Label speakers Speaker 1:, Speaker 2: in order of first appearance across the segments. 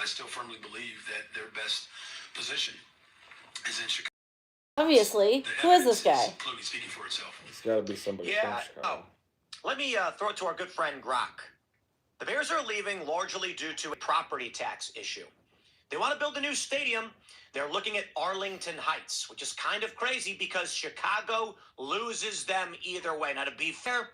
Speaker 1: I still firmly believe that their best position is in Chicago.
Speaker 2: Obviously, who is this guy?
Speaker 1: Clearly speaking for itself.
Speaker 3: It's got to be somebody from Chicago.
Speaker 4: Let me throw it to our good friend Grok. The Bears are leaving largely due to a property tax issue. They want to build a new stadium. They're looking at Arlington Heights, which is kind of crazy because Chicago loses them either way. Now, to be fair,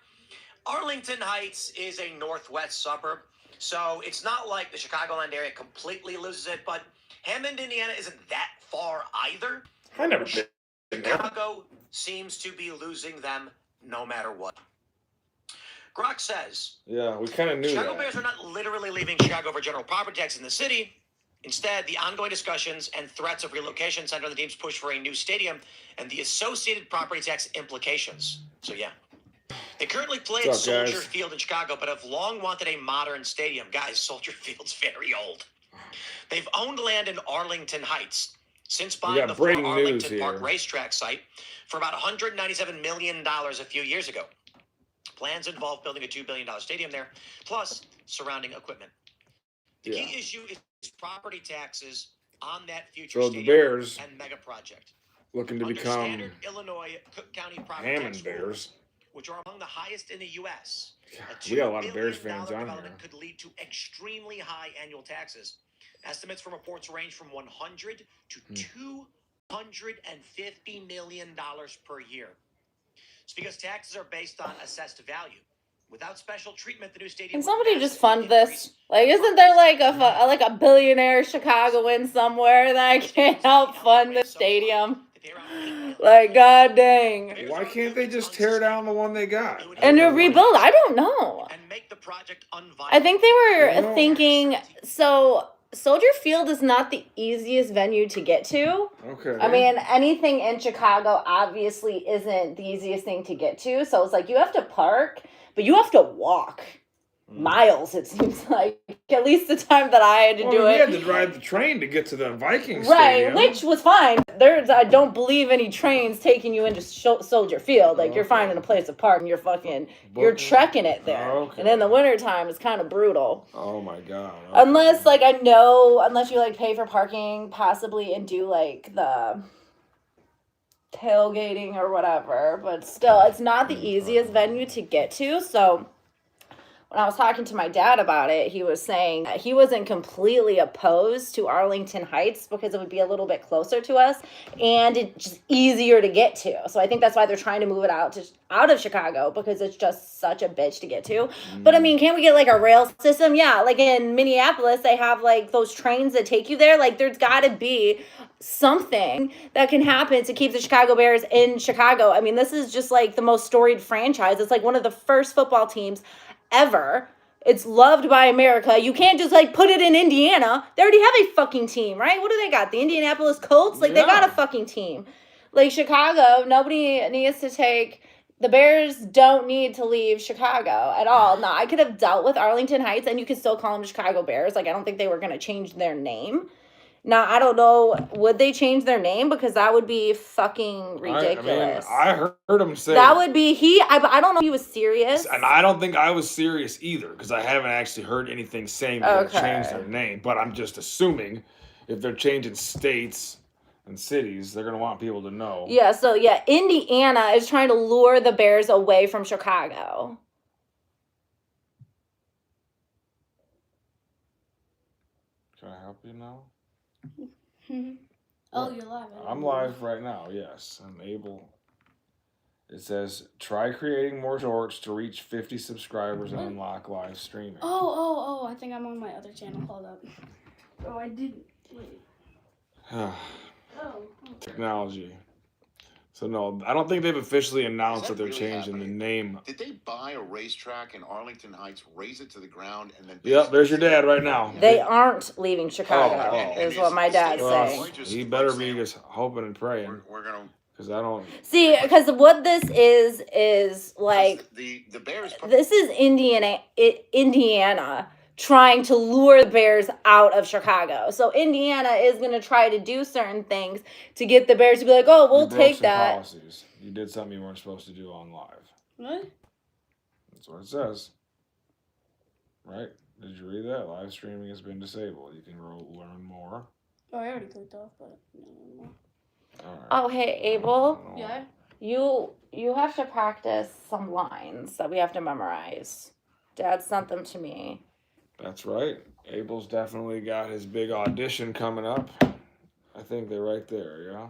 Speaker 4: Arlington Heights is a northwest suburb, so it's not like the Chicagoland area completely loses it, but Hammond, Indiana isn't that far either.
Speaker 3: I never been there.
Speaker 4: Chicago seems to be losing them no matter what. Grok says,
Speaker 3: yeah, we kind of knew
Speaker 4: Chicago
Speaker 3: that.
Speaker 4: Bears are not literally leaving Chicago for general property tax in the city. Instead, the ongoing discussions and threats of relocation center the team's push for a new stadium and the associated property tax implications. So, yeah. They currently play at Soldier Field in Chicago, but have long wanted a modern stadium. Guys, Soldier Field's very old. They've owned land in Arlington Heights since buying the former Arlington Park racetrack site for about $197 million a few years ago. Plans involve building a $2 billion stadium there, plus surrounding equipment. The key issue is property taxes on that future stadium
Speaker 3: the Bears
Speaker 4: and mega project.
Speaker 3: Looking to become
Speaker 4: standard Illinois Cook County property
Speaker 3: Hammond Bears,
Speaker 4: which are among the highest in the U.S.
Speaker 3: We got a lot of Bears fans on here.
Speaker 4: Could lead to extremely high annual taxes. Estimates from reports range from $100 to $250 million per year. It's because taxes are based on assessed value. Without special treatment, the new stadium.
Speaker 2: Can somebody just fund this? Like, isn't there like a billionaire Chicagoan somewhere that can't help fund the stadium? Like, god dang.
Speaker 3: Why can't they just tear down the one they got
Speaker 2: and rebuild? I don't know.
Speaker 4: And make the project unviable.
Speaker 2: I think they were thinking so. Soldier Field is not the easiest venue to get to.
Speaker 3: Okay.
Speaker 2: I mean, anything in Chicago obviously isn't the easiest thing to get to. So it's like you have to park, but you have to walk miles, it seems like. At least the time that I had to do it.
Speaker 3: You had to drive the train to get to the Vikings
Speaker 2: stadium. Which was fine. I don't believe any trains taking you into Soldier Field. Like, you're finding a place to park and you're trekking it there. And in the wintertime, it's kind of brutal.
Speaker 3: Oh my God.
Speaker 2: Unless you like pay for parking possibly and do like the tailgating or whatever. But still, it's not the easiest venue to get to. So when I was talking to my dad about it, he was saying that he wasn't completely opposed to Arlington Heights because it would be a little bit closer to us and it's just easier to get to. So I think that's why they're trying to move it out of Chicago because it's just such a bitch to get to. But I mean, can't we get like a rail system? Yeah, like in Minneapolis, they have like those trains that take you there. Like there's got to be something that can happen to keep the Chicago Bears in Chicago. I mean, this is just like the most storied franchise. It's like one of the first football teams ever. It's loved by America. You can't just like put it in Indiana. They already have a fucking team, right? What do they got? The Indianapolis Colts? Like they got a fucking team. Like Chicago, nobody needs to take. The Bears don't need to leave Chicago at all. No, I could have dealt with Arlington Heights and you could still call them Chicago Bears. Like I don't think they were going to change their name. Now, I don't know, would they change their name? Because that would be fucking ridiculous.
Speaker 3: I heard him say...
Speaker 2: That would be... I don't know if he was serious.
Speaker 3: And I don't think I was serious either, because I haven't actually heard anything saying they're going to change their name. But I'm just assuming if they're changing states and cities, they're going to want people to know.
Speaker 2: Yeah, so Indiana is trying to lure the Bears away from Chicago.
Speaker 3: Can I help you now?
Speaker 5: Oh, you're live.
Speaker 3: I'm live right now, yes. I'm able. It says, try creating more shorts to reach 50 subscribers and unlock live streaming.
Speaker 5: Oh, I think I'm on my other channel. Hold up. Oh, I didn't. Wait.
Speaker 3: Technology. So no, I don't think they've officially announced that they're changing the name.
Speaker 6: Did they buy a racetrack in Arlington Heights, raise it to the ground, and then...
Speaker 3: Yep, there's your dad right now.
Speaker 2: They aren't leaving Chicago, is what my dad's saying.
Speaker 3: He better be just hoping and praying.
Speaker 6: We're gonna...
Speaker 3: Because I don't...
Speaker 2: See, because what this is like...
Speaker 6: The Bears...
Speaker 2: This is Indiana trying to lure the Bears out of Chicago. So Indiana is going to try to do certain things to get the Bears to be like, oh, we'll take that.
Speaker 3: Policies. You did something you weren't supposed to do on live.
Speaker 5: What?
Speaker 3: That's what it says. Right? Did you read that? Live streaming has been disabled. You can learn more.
Speaker 5: Oh, I already clicked off, but no more.
Speaker 3: All right.
Speaker 2: Oh, hey, Abel.
Speaker 5: Yeah.
Speaker 2: You have to practice some lines that we have to memorize. Dad sent them to me.
Speaker 3: That's right. Abel's definitely got his big audition coming up. I think they're right there, yeah?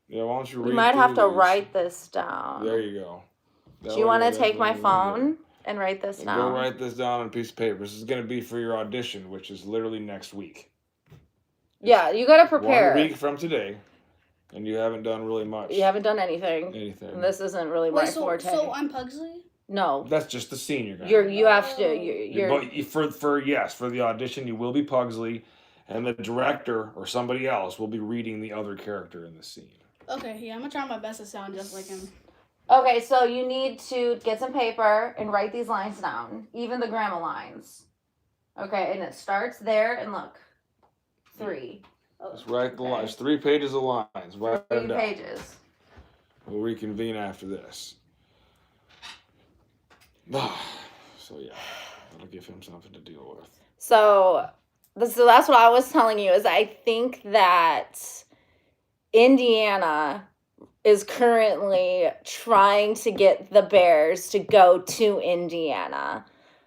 Speaker 3: Yeah, why don't you read
Speaker 2: You might have to
Speaker 3: these?
Speaker 2: write this down.
Speaker 3: There you go.
Speaker 2: Do you want to take my phone and write this down?
Speaker 3: Go write this down on a piece of paper. This is going to be for your audition, which is literally next week.
Speaker 2: Yeah, you got to prepare.
Speaker 3: 1 week from today, and you haven't done really much.
Speaker 2: You haven't done anything. And this isn't really my forte.
Speaker 5: So I'm Pugsley?
Speaker 2: No.
Speaker 3: That's just the senior guy.
Speaker 2: You have to. You're
Speaker 3: But for the audition, you will be Pugsley, and the director or somebody else will be reading the other character in the scene.
Speaker 5: Okay, yeah, I'm gonna try my best to sound just like him.
Speaker 2: Okay, so you need to get some paper and write these lines down, even the grammar lines. Okay, and it starts there, and look, 3.
Speaker 3: Just write the lines. 3 pages of lines. Write them
Speaker 2: 3
Speaker 3: down.
Speaker 2: pages.
Speaker 3: We'll reconvene after this. So yeah, that'll give him something to deal with.
Speaker 2: So that's what I was telling you, is I think that Indiana is currently trying to get the Bears to go to Indiana.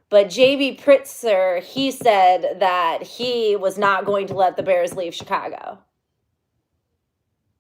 Speaker 2: But J.B. Pritzker, he said that he was not going to let the Bears leave Chicago.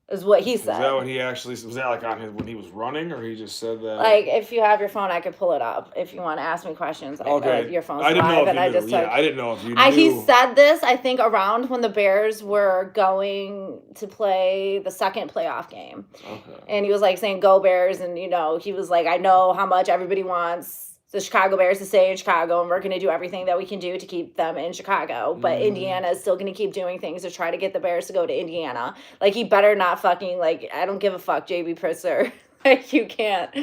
Speaker 2: Is what he said.
Speaker 3: Is that what he actually was that like on his when he was running, or he just said that?
Speaker 2: Like, if you have your phone, I could pull it up. If you want to ask me questions,
Speaker 3: Okay.
Speaker 2: Your phone's
Speaker 3: I didn't know
Speaker 2: live,
Speaker 3: if
Speaker 2: and
Speaker 3: you
Speaker 2: I
Speaker 3: knew.
Speaker 2: just
Speaker 3: Yeah,
Speaker 2: took.
Speaker 3: I didn't know if you knew.
Speaker 2: He said this, I think, around when the Bears were going to play the second playoff game.
Speaker 3: Okay.
Speaker 2: And he was like saying, "Go Bears," and he was like, "I know how much everybody wants the Chicago Bears to stay in Chicago, and we're going to do everything that we can do to keep them in Chicago. But Indiana is still going to keep doing things to try to get the Bears to go to Indiana. Like, he better not fucking, like, I don't give a fuck, J.B. Pritzker. Like, you can't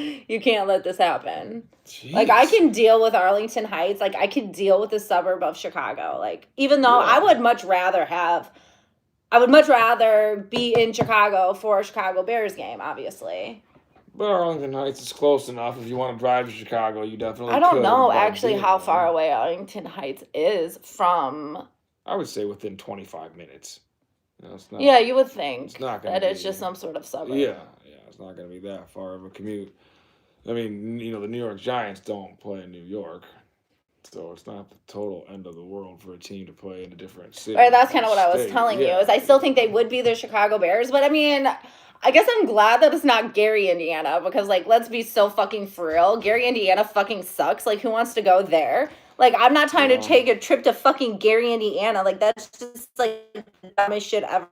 Speaker 2: let this happen."
Speaker 3: Jeez.
Speaker 2: Like, I can deal with Arlington Heights. Like, I could deal with the suburb of Chicago. Like, even though I would much rather be in Chicago for a Chicago Bears game, obviously.
Speaker 3: But Arlington Heights is close enough. If you want to drive to Chicago, you definitely
Speaker 2: I don't
Speaker 3: could,
Speaker 2: know
Speaker 3: but
Speaker 2: actually how
Speaker 3: being
Speaker 2: far
Speaker 3: there,
Speaker 2: away Arlington Heights is from.
Speaker 3: I would say within 25 minutes. It's not,
Speaker 2: Yeah, you would think
Speaker 3: it's not gonna
Speaker 2: that it's
Speaker 3: be-
Speaker 2: just some sort of suburb.
Speaker 3: Yeah, it's not going to be that far of a commute. I mean, the New York Giants don't play in New York, so it's not the total end of the world for a team to play in a different city.
Speaker 2: Right, that's kind of what I was
Speaker 3: state.
Speaker 2: telling you.
Speaker 3: Yeah.
Speaker 2: Is I still think they would be the Chicago Bears, but I mean, I guess I'm glad that it's not Gary, Indiana, because, like, let's be so fucking for real. Gary, Indiana fucking sucks. Like, who wants to go there? Like, I'm not trying to take a trip to fucking Gary, Indiana. Like, that's just, like, the dumbest shit ever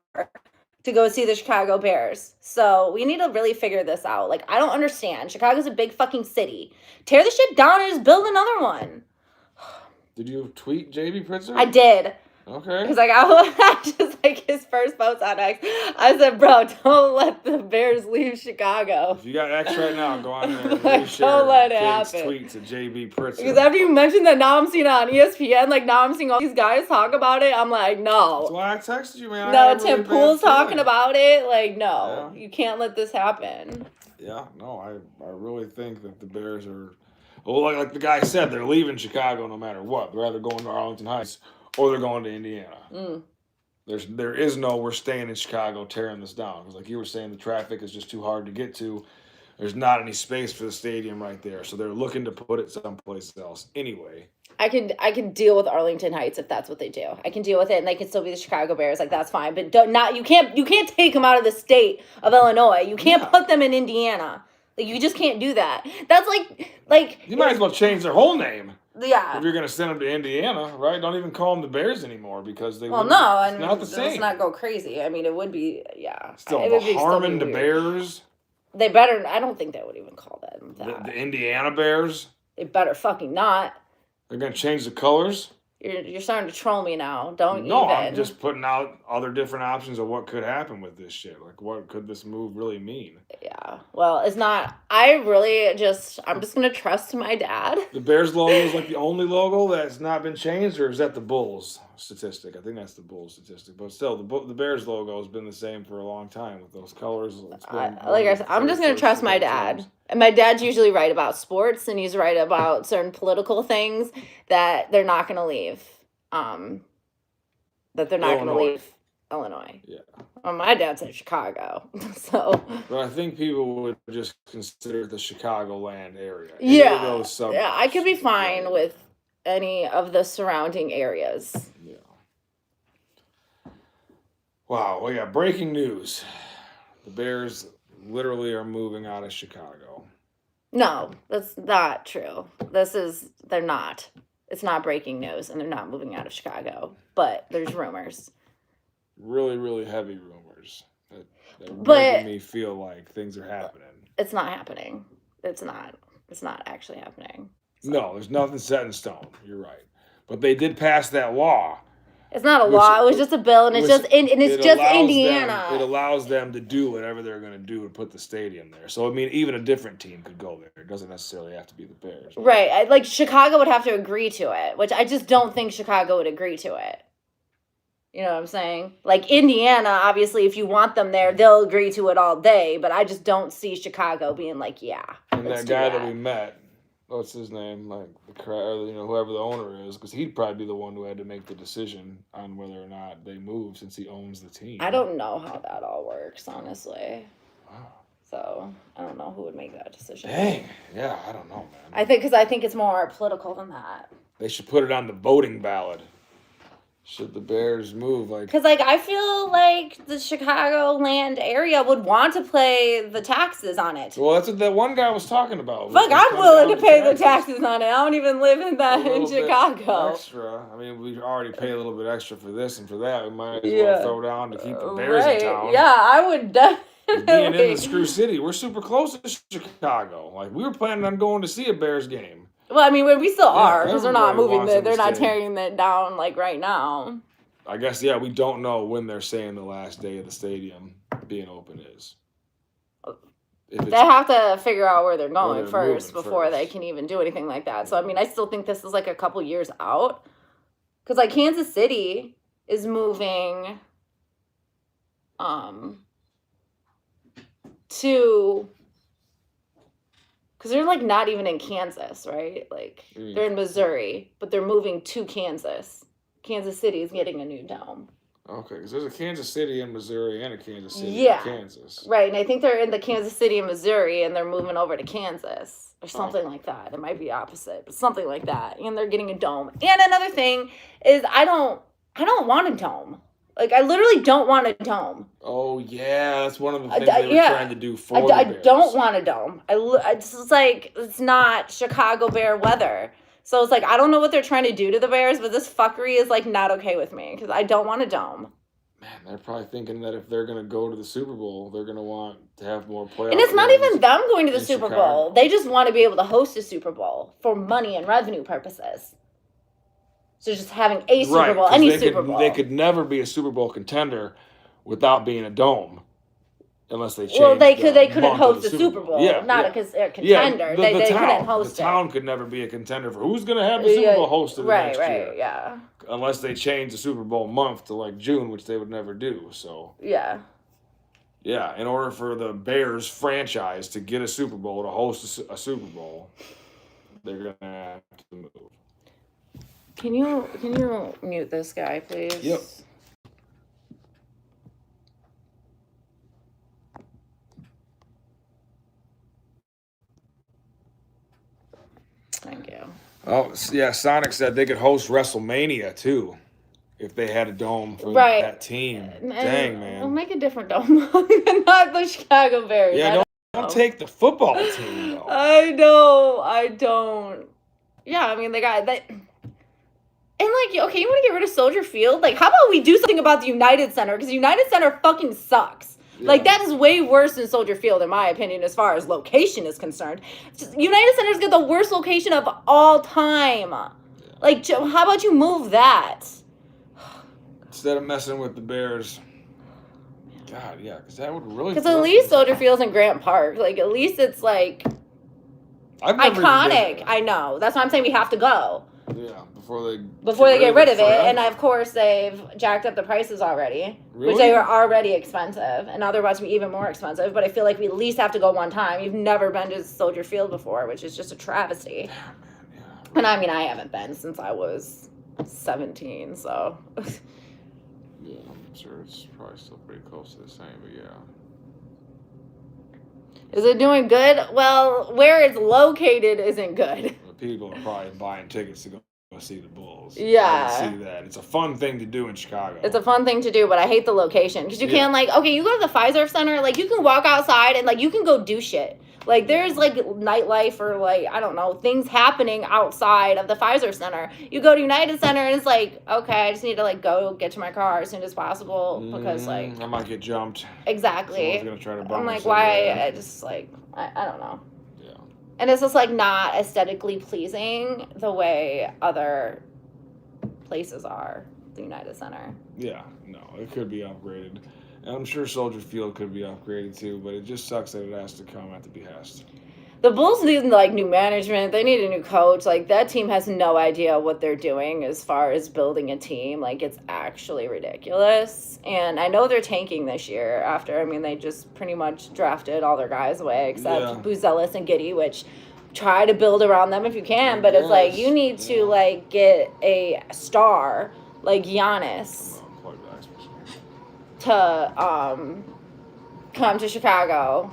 Speaker 2: to go see the Chicago Bears. So we need to really figure this out. Like, I don't understand. Chicago's a big fucking city. Tear the shit down and just build another one.
Speaker 3: Did you tweet J.B. Pritzker?
Speaker 2: I did.
Speaker 3: Okay.
Speaker 2: Because, like, I just, like, his first post on X, I said, "Bro, don't let the Bears leave Chicago."
Speaker 3: If you got X right now, go on there and
Speaker 2: Like,
Speaker 3: reshare
Speaker 2: don't let it
Speaker 3: Kate's
Speaker 2: happen.
Speaker 3: tweet to J.B. Pritzker.
Speaker 2: Because after you mentioned that, now I'm seeing it on ESPN, like, now I'm seeing all these guys talk about it. I'm like,
Speaker 3: That's
Speaker 2: no.
Speaker 3: why I texted you, man. I
Speaker 2: No,
Speaker 3: had a really
Speaker 2: Tim
Speaker 3: bad
Speaker 2: Pool's talking
Speaker 3: feeling.
Speaker 2: about it. Like, no.
Speaker 3: Yeah.
Speaker 2: You can't let this happen.
Speaker 3: Yeah, no, I really think that the Bears are, well, like the guy said, they're leaving Chicago no matter what. They're either going to Arlington Heights or they're going to Indiana. There is no we're staying in Chicago tearing this down, because like you were saying, the traffic is just too hard to get to. There's not any space for the stadium right there, so they're looking to put it someplace else anyway.
Speaker 2: I can deal with Arlington Heights if that's what they do. I can deal with it, and they can still be the Chicago Bears. Like, that's fine. But you can't take them out of the state of Illinois. You can't put them in Indiana. Like, you just can't do that. That's like
Speaker 3: You might as well change their whole name
Speaker 2: yeah.
Speaker 3: if you're going to send them to Indiana, right? Don't even call them the Bears anymore, because they
Speaker 2: Well,
Speaker 3: wouldn't-
Speaker 2: no,
Speaker 3: it's
Speaker 2: and
Speaker 3: not the
Speaker 2: let's
Speaker 3: same.
Speaker 2: not go crazy. I mean, it would be, yeah.
Speaker 3: Still,
Speaker 2: it would
Speaker 3: the Harmon the
Speaker 2: weird.
Speaker 3: Bears,
Speaker 2: They better. I don't think they would even call them that.
Speaker 3: the Indiana Bears.
Speaker 2: They better fucking not.
Speaker 3: They're going to change the colors.
Speaker 2: You're starting to troll me now. Don't
Speaker 3: No,
Speaker 2: even.
Speaker 3: I'm just putting out other different options of what could happen with this shit. Like, what could this move really mean?
Speaker 2: Yeah. Well, it's not. I'm just gonna trust my dad.
Speaker 3: The Bears logo is like the only logo that's not been changed, or is that the Bulls? statistic. I think that's the Bulls statistic. But still, the Bears logo has been the same for a long time with those colors. It's been
Speaker 2: Like I said, I'm just gonna trust my dad. And my dad's usually right about sports, and he's right about certain political things that they're not gonna leave. That they're not gonna leave Illinois.
Speaker 3: Yeah.
Speaker 2: Well, my dad's in Chicago, so.
Speaker 3: But I think people would just consider it the Chicagoland area.
Speaker 2: Yeah, yeah, I could be fine with any of the surrounding areas.
Speaker 3: Yeah. Wow. Well, yeah. Breaking news: the Bears literally are moving out of Chicago.
Speaker 2: No, that's not true. They're not. It's not breaking news, and they're not moving out of Chicago. But there's rumors.
Speaker 3: Really, really heavy rumors that
Speaker 2: But-
Speaker 3: making me feel like things are happening.
Speaker 2: It's not happening. It's not. It's not actually happening.
Speaker 3: No, there's nothing set in stone. You're right, but they did pass that law.
Speaker 2: It's not a
Speaker 3: Which-
Speaker 2: law. It was just a bill, and it's
Speaker 3: which
Speaker 2: just and it's
Speaker 3: it
Speaker 2: just
Speaker 3: allows
Speaker 2: Indiana.
Speaker 3: It allows them to do whatever they're going to do to put the stadium there. So I mean, even a different team could go there. It doesn't necessarily have to be the Bears.
Speaker 2: Right. Like Chicago would have to agree to it, which I just don't think Chicago would agree to it. You know what I'm saying? Like Indiana, obviously, if you want them there, they'll agree to it all day. But I just don't see Chicago being like, yeah.
Speaker 3: And
Speaker 2: let's
Speaker 3: that
Speaker 2: do
Speaker 3: guy that we met, what's his name? Like whoever the owner is, because he'd probably be the one who had to make the decision on whether or not they move, since he owns the team.
Speaker 2: I don't know how that all works, honestly.
Speaker 3: Wow.
Speaker 2: So I don't know who would make that decision.
Speaker 3: Dang. Yeah, I don't know, man.
Speaker 2: I think it's more political than that.
Speaker 3: They should put it on the voting ballot. Should the Bears move?
Speaker 2: Because, like, I feel like the Chicagoland area would want to pay the taxes on it.
Speaker 3: Well, that's what that one guy was talking about.
Speaker 2: Fuck, I'm willing to pay the taxes on it. I don't even live in
Speaker 3: A
Speaker 2: Chicago.
Speaker 3: bit extra. I mean, we already pay a little bit extra for this and for that. We might as
Speaker 2: Yeah.
Speaker 3: well throw down to keep the Bears in town.
Speaker 2: Yeah, I would
Speaker 3: Being
Speaker 2: definitely.
Speaker 3: in the Screw City, we're super close to Chicago. Like, we were planning on going to see a Bears game.
Speaker 2: Well, I mean, we still are, because they're not
Speaker 3: everybody
Speaker 2: moving
Speaker 3: wants
Speaker 2: there.
Speaker 3: them to
Speaker 2: They're not
Speaker 3: stay.
Speaker 2: tearing that down, like, right now.
Speaker 3: I guess, yeah, we don't know when they're saying the last day of the stadium being open is. If
Speaker 2: They have to figure out where they're
Speaker 3: Where
Speaker 2: going
Speaker 3: they're
Speaker 2: first
Speaker 3: moving
Speaker 2: before
Speaker 3: first.
Speaker 2: they can even do anything like that. So, I mean, I still think this is like a couple years out. Because, like, Kansas City is moving to... Because they're, like, not even in Kansas, right? Like, they're in Missouri, but they're moving to Kansas. Kansas City is getting a new dome.
Speaker 3: Okay, because there's a Kansas City in Missouri and a Kansas City
Speaker 2: Yeah.
Speaker 3: in Kansas.
Speaker 2: Right, and I think they're in the Kansas City and Missouri, and they're moving over to Kansas or something like that. It might be opposite, but something like that. And they're getting a dome. And another thing is, I don't want a dome. Like, I literally don't want a dome.
Speaker 3: Oh, yeah, that's one of the things
Speaker 2: I-
Speaker 3: they were
Speaker 2: yeah.
Speaker 3: trying to do for the
Speaker 2: I
Speaker 3: Bears.
Speaker 2: don't want a dome. It's just like, it's not Chicago Bear weather. So it's like, I don't know what they're trying to do to the Bears, but this fuckery is like not okay with me because I don't want a dome.
Speaker 3: Man, they're probably thinking that if they're going to go to the Super Bowl, they're going to want to have more playoff
Speaker 2: And it's not
Speaker 3: games.
Speaker 2: even them going to the
Speaker 3: in
Speaker 2: Super
Speaker 3: Chicago.
Speaker 2: Bowl. They just want to be able to host a Super Bowl for money and revenue purposes. So just having a Super
Speaker 3: Right,
Speaker 2: Bowl,
Speaker 3: 'cause
Speaker 2: any
Speaker 3: they
Speaker 2: Super
Speaker 3: could,
Speaker 2: Bowl.
Speaker 3: They could never be a Super Bowl contender without being a dome. Unless they changed
Speaker 2: Well, they
Speaker 3: the
Speaker 2: couldn't
Speaker 3: month of
Speaker 2: host
Speaker 3: the
Speaker 2: a Super Bowl.
Speaker 3: Yeah,
Speaker 2: Not
Speaker 3: yeah.
Speaker 2: a contender.
Speaker 3: the
Speaker 2: They
Speaker 3: town,
Speaker 2: couldn't host
Speaker 3: the
Speaker 2: it.
Speaker 3: town could never be a contender for who's going to have the Super Bowl hosted
Speaker 2: Right,
Speaker 3: next
Speaker 2: right,
Speaker 3: year.
Speaker 2: yeah.
Speaker 3: Unless they change the Super Bowl month to like June, which they would never do. So
Speaker 2: Yeah.
Speaker 3: yeah, in order for the Bears franchise to get a Super Bowl, to host a Super Bowl, they're going to have to move.
Speaker 2: Can you mute this guy, please?
Speaker 3: Yep.
Speaker 2: Thank you.
Speaker 3: Oh, yeah, Sonic said they could host WrestleMania too if they had a dome for
Speaker 2: Right.
Speaker 3: that team.
Speaker 2: And
Speaker 3: Dang,
Speaker 2: We'll
Speaker 3: man.
Speaker 2: make a different dome. Not the Chicago Bears.
Speaker 3: Yeah,
Speaker 2: I
Speaker 3: don't take the football team, though.
Speaker 2: I know. I don't. Yeah, I mean, they got that. And, like, okay, you want to get rid of Soldier Field? Like, how about we do something about the United Center? Because United Center fucking sucks. Like,
Speaker 3: Yeah.
Speaker 2: that is way worse than Soldier Field, in my opinion, as far as location is concerned. United Center's got the worst location of all time. Like, how about you move that?
Speaker 3: Instead of messing with the Bears. God, yeah, because that would really.
Speaker 2: Because at least Soldier Field's in Grant Park. Like, at least it's, like,
Speaker 3: I've never even been
Speaker 2: iconic.
Speaker 3: there.
Speaker 2: I know. That's why I'm saying we have to go.
Speaker 3: Yeah, before they
Speaker 2: get rid of it,
Speaker 3: forever.
Speaker 2: and of course they've jacked up the prices already,
Speaker 3: Really?
Speaker 2: which they were already expensive, and now they're about to be even more expensive. But I feel like we at least have to go one time. You've never been to Soldier Field before, which is just a travesty.
Speaker 3: Yeah.
Speaker 2: And I mean, I haven't been since I was 17, so.
Speaker 3: Yeah, I'm sure it's probably still pretty close to the same, but yeah.
Speaker 2: Is it doing good? Well, where it's located isn't good.
Speaker 3: But people are probably buying tickets to go see the Bulls.
Speaker 2: Yeah.
Speaker 3: I can see that. It's a fun thing to do in Chicago.
Speaker 2: It's a fun thing to do, but I hate the location. Because you
Speaker 3: Yeah.
Speaker 2: can't, like, okay, you go to the Pfizer Center, like, you can walk outside and, like, you can go do shit. Like, there's, like, nightlife or, like, I don't know, things happening outside of the Pfizer Center. You go to United Center and it's like, okay, I just need to, like, go get to my car as soon as possible because, like...
Speaker 3: I might get jumped.
Speaker 2: Exactly.
Speaker 3: Someone's going to try to bum
Speaker 2: I'm like,
Speaker 3: us
Speaker 2: why?
Speaker 3: over there.
Speaker 2: I just, like, I don't know.
Speaker 3: Yeah.
Speaker 2: And it's just, like, not aesthetically pleasing the way other places are, the United Center.
Speaker 3: Yeah, no, it could be upgraded. And I'm sure Soldier Field could be upgraded too, but it just sucks that it has to come at the behest.
Speaker 2: The Bulls need, like, new management. They need a new coach. Like, that team has no idea what they're doing as far as building a team. Like, it's actually ridiculous. And I know they're tanking this year after, I mean, they just pretty much drafted all their guys away except
Speaker 3: Yeah.
Speaker 2: Buzelis and Giddey, which try to build around them if you can. But it's like, you need to, like, get a star like Giannis to come to Chicago.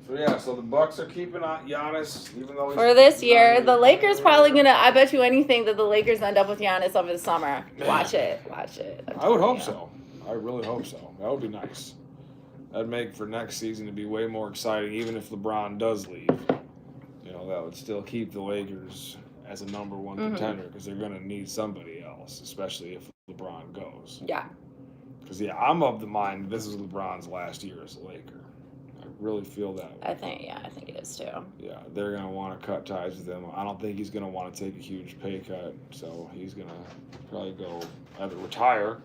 Speaker 3: So yeah, so the Bucks are keeping on Giannis, even though
Speaker 2: For this year, the Lakers probably gonna. I bet you anything that the Lakers end up with Giannis over the summer. Watch it.
Speaker 3: I would hope so. I really hope so. That would be nice. That'd make for next season to be way more exciting, even if LeBron does leave. You know, that would still keep the Lakers as a number one contender because they're gonna need somebody else, especially if LeBron goes.
Speaker 2: Yeah.
Speaker 3: Because I'm of the mind this is LeBron's last year as a Laker. I really feel that way.
Speaker 2: I think it is too.
Speaker 3: Yeah, they're going to want to cut ties with him. I don't think he's going to want to take a huge pay cut, so he's going to probably go either retire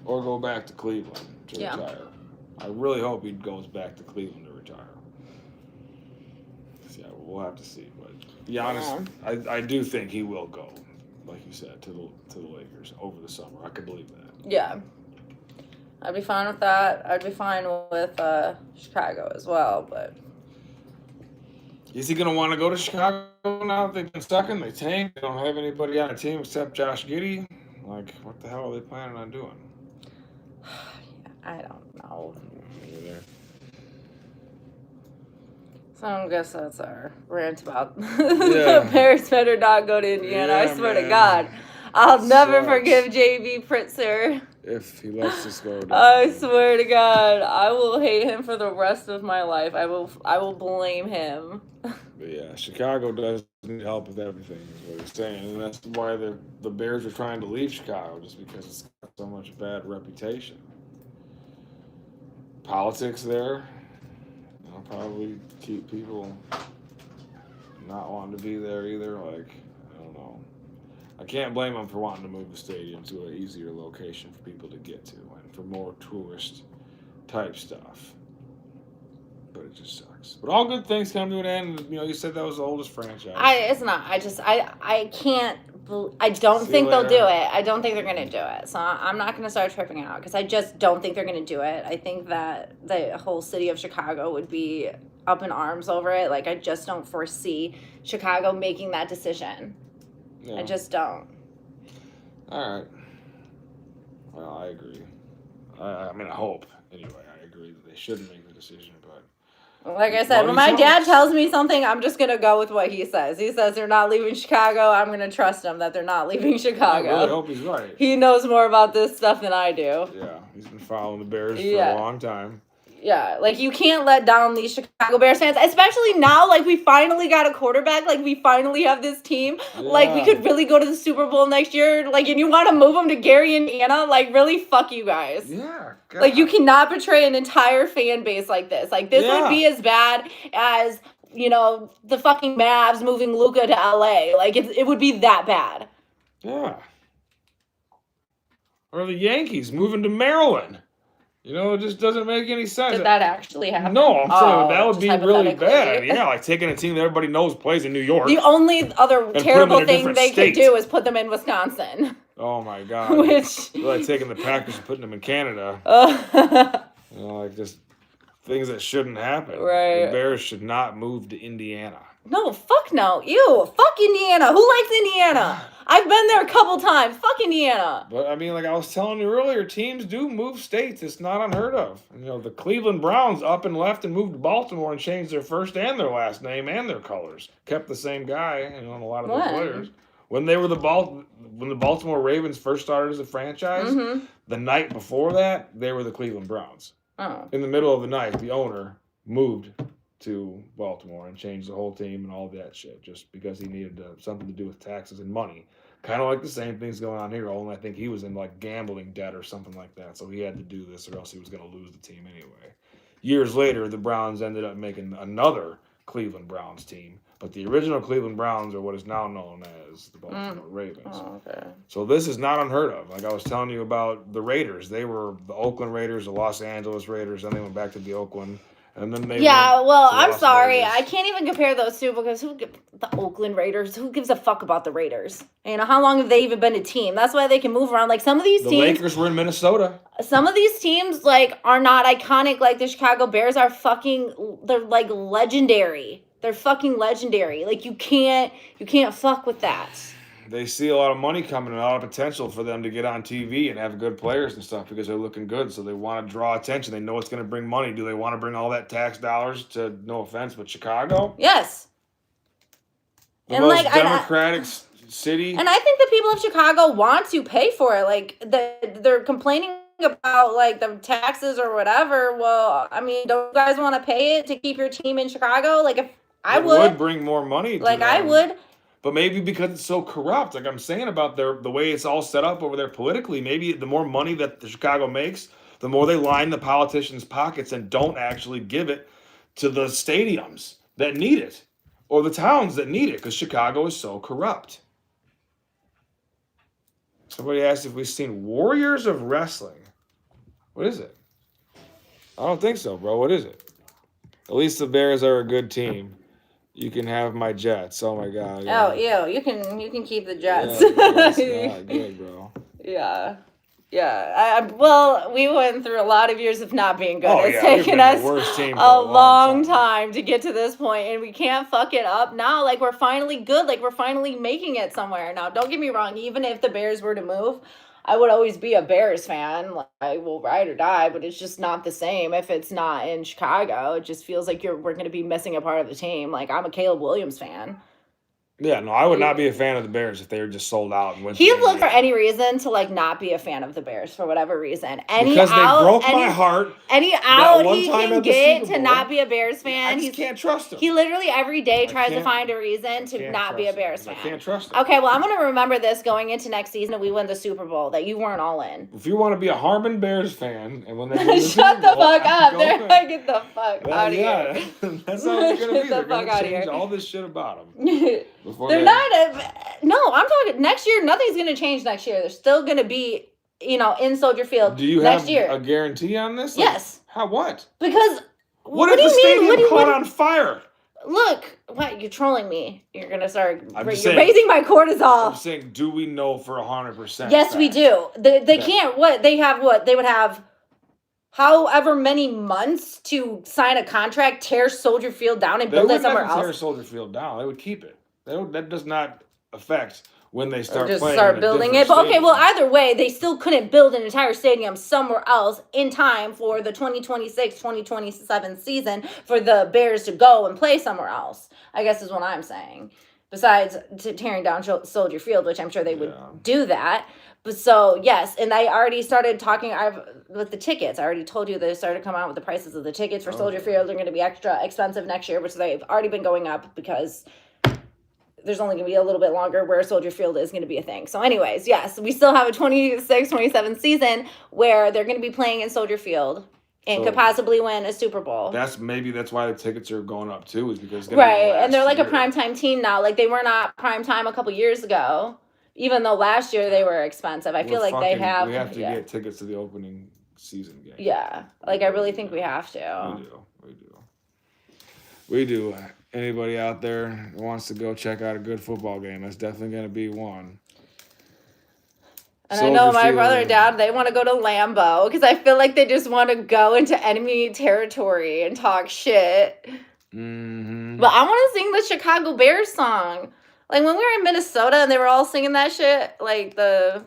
Speaker 3: or go back to Cleveland to retire. I really hope he goes back to Cleveland to retire. Yeah, we'll have to see. But Giannis, I do think he will go, like you said, to the Lakers over the summer. I could believe that.
Speaker 2: Yeah. I'd be fine with that. I'd be fine with Chicago as well, but...
Speaker 3: Is he going to want to go to Chicago now that they've been stuck in? They tanked. They don't have anybody on the team except Josh Giddey. Like, what the hell are they planning on doing?
Speaker 2: I don't know.
Speaker 3: Either.
Speaker 2: So I guess that's our rant about the Bears better not go to Indiana.
Speaker 3: Yeah,
Speaker 2: I swear to
Speaker 3: man.
Speaker 2: God. I'll never
Speaker 3: Sucks.
Speaker 2: forgive J.B. Pritzker.
Speaker 3: If he lets us go down.
Speaker 2: I swear to God, I will hate him for the rest of my life. I will blame him.
Speaker 3: But yeah, Chicago does need help with everything, is what he's saying. And that's why the Bears are trying to leave Chicago, just because it's got so much bad reputation. Politics there, probably keep people not wanting to be there either. Like, I don't know. I can't blame them for wanting to move the stadium to an easier location for people to get to and for more tourist type stuff. But it just sucks. But all good things come to an end. You know, you said that was the oldest franchise.
Speaker 2: It's not. I can't. I don't
Speaker 3: See
Speaker 2: think
Speaker 3: you
Speaker 2: they'll
Speaker 3: later.
Speaker 2: do it. I don't think they're going to do it. So I'm not going to start tripping out because I just don't think they're going to do it. I think that the whole city of Chicago would be up in arms over it. Like, I just don't foresee Chicago making that decision.
Speaker 3: Yeah.
Speaker 2: I just don't.
Speaker 3: All right. Well, I agree. I mean, I hope. Anyway, I agree that they shouldn't make the decision, but...
Speaker 2: Like I said, when my dad tells me something, I'm just going to go with what he says. He says they're not leaving Chicago. I'm going to trust him that they're not leaving Chicago.
Speaker 3: I really hope he's right.
Speaker 2: He knows more about this stuff than I do.
Speaker 3: Yeah, he's been following the Bears for a long time.
Speaker 2: Yeah, like, you can't let down these Chicago Bears fans, especially now, like, we finally got a quarterback, like, we finally have this team, like, we could really go to the Super Bowl next year, like, and you want to move them to Gary, Indiana, like, really, fuck you guys.
Speaker 3: Yeah. God.
Speaker 2: Like, you cannot betray an entire fan base like this. Like, this would be as bad as, you know, the fucking Mavs moving Luka to LA. Like, it would be that bad.
Speaker 3: Yeah. Or the Yankees moving to Maryland. You know, it just doesn't make any sense.
Speaker 2: Did that actually happen?
Speaker 3: No, I'm saying that would
Speaker 2: just
Speaker 3: be really
Speaker 2: hypothetically.
Speaker 3: bad. Yeah, like taking a team that everybody knows plays in New York.
Speaker 2: The only other
Speaker 3: them in
Speaker 2: terrible
Speaker 3: a
Speaker 2: thing
Speaker 3: different
Speaker 2: they
Speaker 3: state.
Speaker 2: could do is put them in Wisconsin.
Speaker 3: Oh my God.
Speaker 2: Which.
Speaker 3: They're like taking the Packers and putting them in Canada. You know, like just things that shouldn't happen.
Speaker 2: Right.
Speaker 3: The Bears should not move to Indiana.
Speaker 2: No, fuck no. Ew, fuck Indiana. Who likes Indiana? I've been there a couple times. Fuck Indiana.
Speaker 3: But I mean, like I was telling you earlier, teams do move states. It's not unheard of. You know, the Cleveland Browns up and left and moved to Baltimore and changed their first and their last name and their colors. Kept the same guy, you know, and a lot of their players. When they were when the Baltimore Ravens first started as a franchise, the night before that, they were the Cleveland Browns.
Speaker 2: Oh.
Speaker 3: In the middle of the night, the owner moved to Baltimore and changed the whole team and all that shit just because he needed something to do with taxes and money. Kind of like the same thing's going on here, only I think he was in like gambling debt or something like that, so he had to do this or else he was going to lose the team anyway. Years later, the Browns ended up making another Cleveland Browns team, but the original Cleveland Browns are what is now known as the Baltimore Ravens.
Speaker 2: Oh, okay.
Speaker 3: So this is not unheard of. Like I was telling you about the Raiders. They were the Oakland Raiders, the Los Angeles Raiders, then they went back to the Oakland. And then they
Speaker 2: I'm
Speaker 3: Las
Speaker 2: sorry.
Speaker 3: Vegas.
Speaker 2: I can't even compare those two because the Oakland Raiders, who gives a fuck about the Raiders? You know, how long have they even been a team? That's why they can move around. Like some of these
Speaker 3: The
Speaker 2: teams.
Speaker 3: Lakers were in Minnesota.
Speaker 2: Some of these teams like are not iconic. Like the Chicago Bears are they're like legendary. They're fucking legendary. Like you can't fuck with that.
Speaker 3: They see a lot of money coming and a lot of potential for them to get on TV and have good players and stuff because they're looking good. So they want to draw attention. They know it's going to bring money. Do they want to bring all that tax dollars to, no offense, but Chicago?
Speaker 2: Yes.
Speaker 3: The most democratic city.
Speaker 2: And I think the people of Chicago want to pay for it. Like they're complaining about like the taxes or whatever. Well, I mean, don't you guys want to pay it to keep your team in Chicago? Like if I would
Speaker 3: bring more money to
Speaker 2: like
Speaker 3: them.
Speaker 2: I would.
Speaker 3: But maybe because it's so corrupt, like I'm saying about the way it's all set up over there politically, maybe the more money that the Chicago makes, the more they line the politicians' pockets and don't actually give it to the stadiums that need it or the towns that need it because Chicago is so corrupt. Somebody asked if we've seen Warriors of Wrestling. What is it? I don't think so, bro. What is it? At least the Bears are a good team. You can have my Jets. Oh my God. Yeah.
Speaker 2: Oh, ew. You can keep the Jets.
Speaker 3: Yeah, that's not good, bro.
Speaker 2: Yeah. Yeah. Well, we went through a lot of years of not being good. It's
Speaker 3: we've
Speaker 2: taken
Speaker 3: been
Speaker 2: us
Speaker 3: the worst team for
Speaker 2: a long time to get to this point, and we can't fuck it up now. Like, we're finally good. Like, we're finally making it somewhere. Now, don't get me wrong. Even if the Bears were to move, I would always be a Bears fan. Like, I will ride or die, but it's just not the same if it's not in Chicago. It just feels like we're going to be missing a part of the team. Like, I'm a Caleb Williams fan.
Speaker 3: Yeah, no, I would not be a fan of the Bears if they were just sold out and went.
Speaker 2: He'd look for any reason to like not be a fan of the Bears for whatever reason.
Speaker 3: Because they broke my heart.
Speaker 2: Any out
Speaker 3: one
Speaker 2: he
Speaker 3: time
Speaker 2: can
Speaker 3: at the
Speaker 2: get
Speaker 3: Super
Speaker 2: to
Speaker 3: Bowl.
Speaker 2: not be a Bears fan.
Speaker 3: I just can't trust him.
Speaker 2: He literally every day tries to
Speaker 3: can't-
Speaker 2: find a reason to
Speaker 3: Can't
Speaker 2: not be a
Speaker 3: trust
Speaker 2: Bears
Speaker 3: him.
Speaker 2: fan.
Speaker 3: I can't trust him.
Speaker 2: Okay, well, I'm going to remember this going into next season if we win the Super Bowl, that you weren't all in.
Speaker 3: If you want to be a Harmon Bears fan, and when they win the
Speaker 2: Shut
Speaker 3: Super
Speaker 2: the
Speaker 3: Bowl,
Speaker 2: fuck up.
Speaker 3: go
Speaker 2: They're
Speaker 3: ahead.
Speaker 2: like, get the fuck out of
Speaker 3: Yeah,
Speaker 2: here.
Speaker 3: that's how it's gonna be.
Speaker 2: Get
Speaker 3: They're
Speaker 2: the
Speaker 3: gonna
Speaker 2: fuck outta
Speaker 3: change
Speaker 2: here.
Speaker 3: all this shit about them.
Speaker 2: They're not. No, I'm talking next year. Nothing's going to change next year. They're still going to be, in Soldier Field
Speaker 3: Do you
Speaker 2: next
Speaker 3: have
Speaker 2: year.
Speaker 3: a guarantee on this?
Speaker 2: Yes.
Speaker 3: How? What?
Speaker 2: Because
Speaker 3: What
Speaker 2: do
Speaker 3: if the
Speaker 2: you mean?
Speaker 3: stadium
Speaker 2: What
Speaker 3: caught on fire?
Speaker 2: Look, what you're trolling me. You're gonna start.
Speaker 3: I'm
Speaker 2: You're
Speaker 3: just saying-
Speaker 2: raising my
Speaker 3: I'm
Speaker 2: cortisol.
Speaker 3: saying, do we know for 100%?
Speaker 2: Yes, we
Speaker 3: fact?
Speaker 2: do. They
Speaker 3: Yeah.
Speaker 2: can't. What they have? What they would have? However many months to sign a contract, tear Soldier Field down, and
Speaker 3: They
Speaker 2: build it
Speaker 3: would
Speaker 2: somewhere
Speaker 3: never tear
Speaker 2: else.
Speaker 3: Soldier Field down. They would keep it. That does not affect when they
Speaker 2: Or
Speaker 3: start
Speaker 2: just
Speaker 3: playing.
Speaker 2: start
Speaker 3: in a
Speaker 2: building
Speaker 3: different
Speaker 2: it. But okay,
Speaker 3: stadium.
Speaker 2: well, either way, they still couldn't build an entire stadium somewhere else in time for the 2026-2027 season for the Bears to go and play somewhere else, I guess is what I'm saying. Besides tearing down Soldier Field, which I'm sure they would do that. But so, yes, and I already started talking with the tickets. I already told you they started coming out with the prices of the tickets for Soldier Field. They're going to be extra expensive next year, which they've already been going up because there's only going to be a little bit longer where Soldier Field is going to be a thing. So anyways, yes, we still have a 26-27 season where they're going to be playing in Soldier Field and could possibly win a Super Bowl.
Speaker 3: That's why the tickets are going up too, is because
Speaker 2: Right, and they're like a primetime team now. Like they were not primetime a couple years ago, even though last year they were expensive. I feel like they have.
Speaker 3: We have to get tickets to the opening season game.
Speaker 2: Yeah, like I really think we have to.
Speaker 3: We do. Anybody out there who wants to go check out a good football game, that's definitely going to be one.
Speaker 2: And I know
Speaker 3: Soldier
Speaker 2: my
Speaker 3: Field.
Speaker 2: brother and dad, they want to go to Lambeau because I feel like they just want to go into enemy territory and talk shit.
Speaker 3: Mm-hmm.
Speaker 2: But I want to sing the Chicago Bears song. Like when we were in Minnesota and they were all singing that shit, like the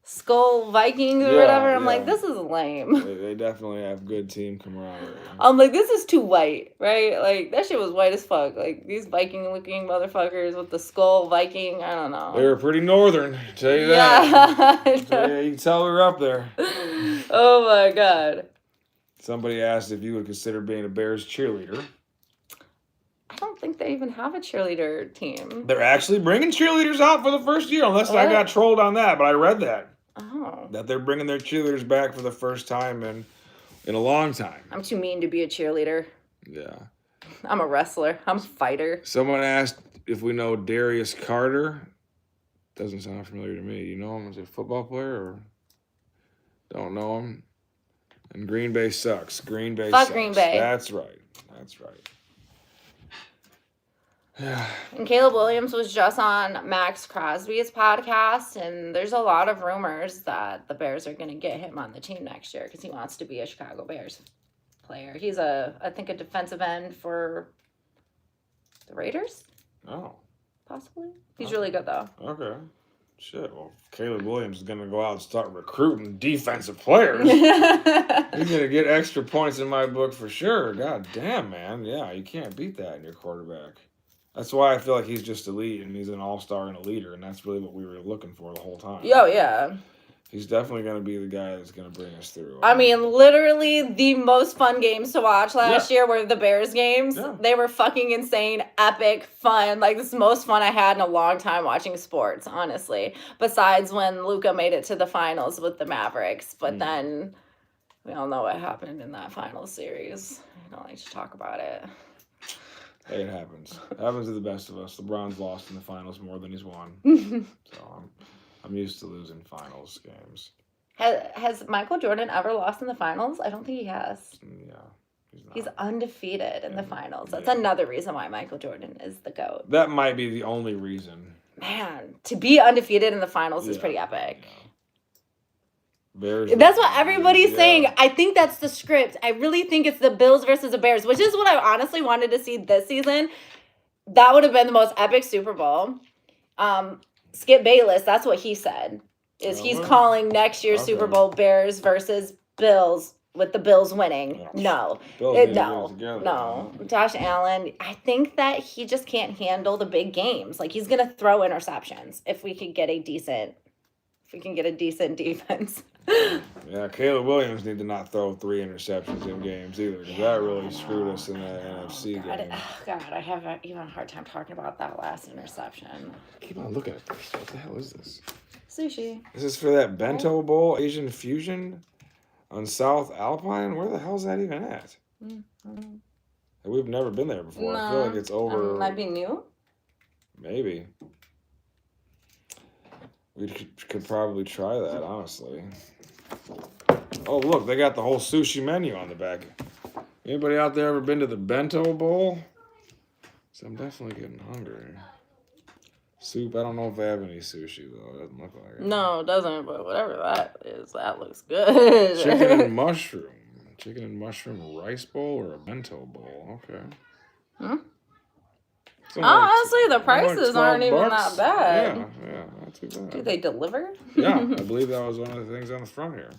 Speaker 2: Skull Vikings or
Speaker 3: Yeah,
Speaker 2: whatever. I'm
Speaker 3: yeah.
Speaker 2: like, this is lame.
Speaker 3: They definitely have good team camaraderie.
Speaker 2: I'm like, this is too white, right? Like that shit was white as fuck. Like these Viking-looking motherfuckers with the Skull Viking. I don't know.
Speaker 3: They were pretty northern, tell you that.
Speaker 2: Yeah.
Speaker 3: You can tell we were up there.
Speaker 2: Oh my god.
Speaker 3: Somebody asked if you would consider being a Bears cheerleader.
Speaker 2: I don't think they even have a cheerleader team.
Speaker 3: They're actually bringing cheerleaders out for the first year, unless I got trolled on that, but I read that.
Speaker 2: Oh.
Speaker 3: That they're bringing their cheerleaders back for the first time in a long time.
Speaker 2: I'm too mean to be a cheerleader.
Speaker 3: Yeah.
Speaker 2: I'm a wrestler. I'm a fighter.
Speaker 3: Someone asked if we know Darius Carter. Doesn't sound familiar to me. You know him as a football player or don't know him? And Green Bay sucks. Green Bay
Speaker 2: Fuck
Speaker 3: sucks.
Speaker 2: Green Bay.
Speaker 3: That's right. That's right. Yeah.
Speaker 2: And Caleb Williams was just on Max Crosby's podcast, and there's a lot of rumors that the Bears are going to get him on the team next year because he wants to be a Chicago Bears player. He's I think a defensive end for the Raiders,
Speaker 3: Oh.
Speaker 2: possibly. He's really good though.
Speaker 3: Okay. Shit. Well, Caleb Williams is going to go out and start recruiting defensive players. He's going to get extra points in my book for sure. God damn, man. Yeah, you can't beat that in your quarterback. That's why I feel like he's just elite and he's an all-star and a leader, and that's really what we were looking for the whole time.
Speaker 2: Oh, yeah.
Speaker 3: He's definitely going to be the guy that's going to bring us through.
Speaker 2: I mean, literally the most fun games to watch last year were the Bears games.
Speaker 3: Yeah.
Speaker 2: They were fucking insane, epic, fun. Like, this is the most fun I had in a long time watching sports, honestly. Besides when Luka made it to the finals with the Mavericks. But then we all know what happened in that finals series. I don't like to talk about it.
Speaker 3: Hey, it happens. It happens to the best of us. LeBron's lost in the finals more than he's won. So I'm used to losing finals games.
Speaker 2: Has Michael Jordan ever lost in the finals? I don't think he has.
Speaker 3: Yeah.
Speaker 2: He's undefeated in the finals. That's another reason why Michael Jordan is the GOAT.
Speaker 3: That might be the only reason.
Speaker 2: Man, to be undefeated in the finals is pretty epic.
Speaker 3: Yeah. Bears.
Speaker 2: That's what everybody's saying. I think that's the script. I really think it's the Bills versus the Bears, which is what I honestly wanted to see this season. That would have been the most epic Super Bowl. Skip Bayless, that's what he said. He's calling next year's Super Bowl Bears versus Bills with the Bills winning. No. Josh Allen, I think that he just can't handle the big games. Like, he's going to throw interceptions if we can get a decent defense.
Speaker 3: Yeah, Caleb Williams need to not throw 3 interceptions in games either, because that really screwed us in that NFC game.
Speaker 2: God, I have even a hard time talking about that last interception.
Speaker 3: Keep on looking at this. What the hell is this?
Speaker 2: Sushi.
Speaker 3: This is for that Bento Bowl Asian Fusion on South Alpine? Where the hell is that even at? We've never been there before. I feel like it's over.
Speaker 2: Might be new.
Speaker 3: Maybe. We could probably try that, honestly. Oh, look, they got the whole sushi menu on the back. Anybody out there ever been to the Bento Bowl? So I'm definitely getting hungry. Soup, I don't know if they have any sushi, though. It doesn't look like it.
Speaker 2: No, it doesn't, but whatever that is, that looks good.
Speaker 3: Chicken and mushroom. Chicken and mushroom rice bowl or a bento bowl? Okay.
Speaker 2: Honestly, the prices aren't even
Speaker 3: $12.
Speaker 2: that bad.
Speaker 3: Yeah, not too bad.
Speaker 2: Do they deliver?
Speaker 3: Yeah, I believe that was one of the things on the front here.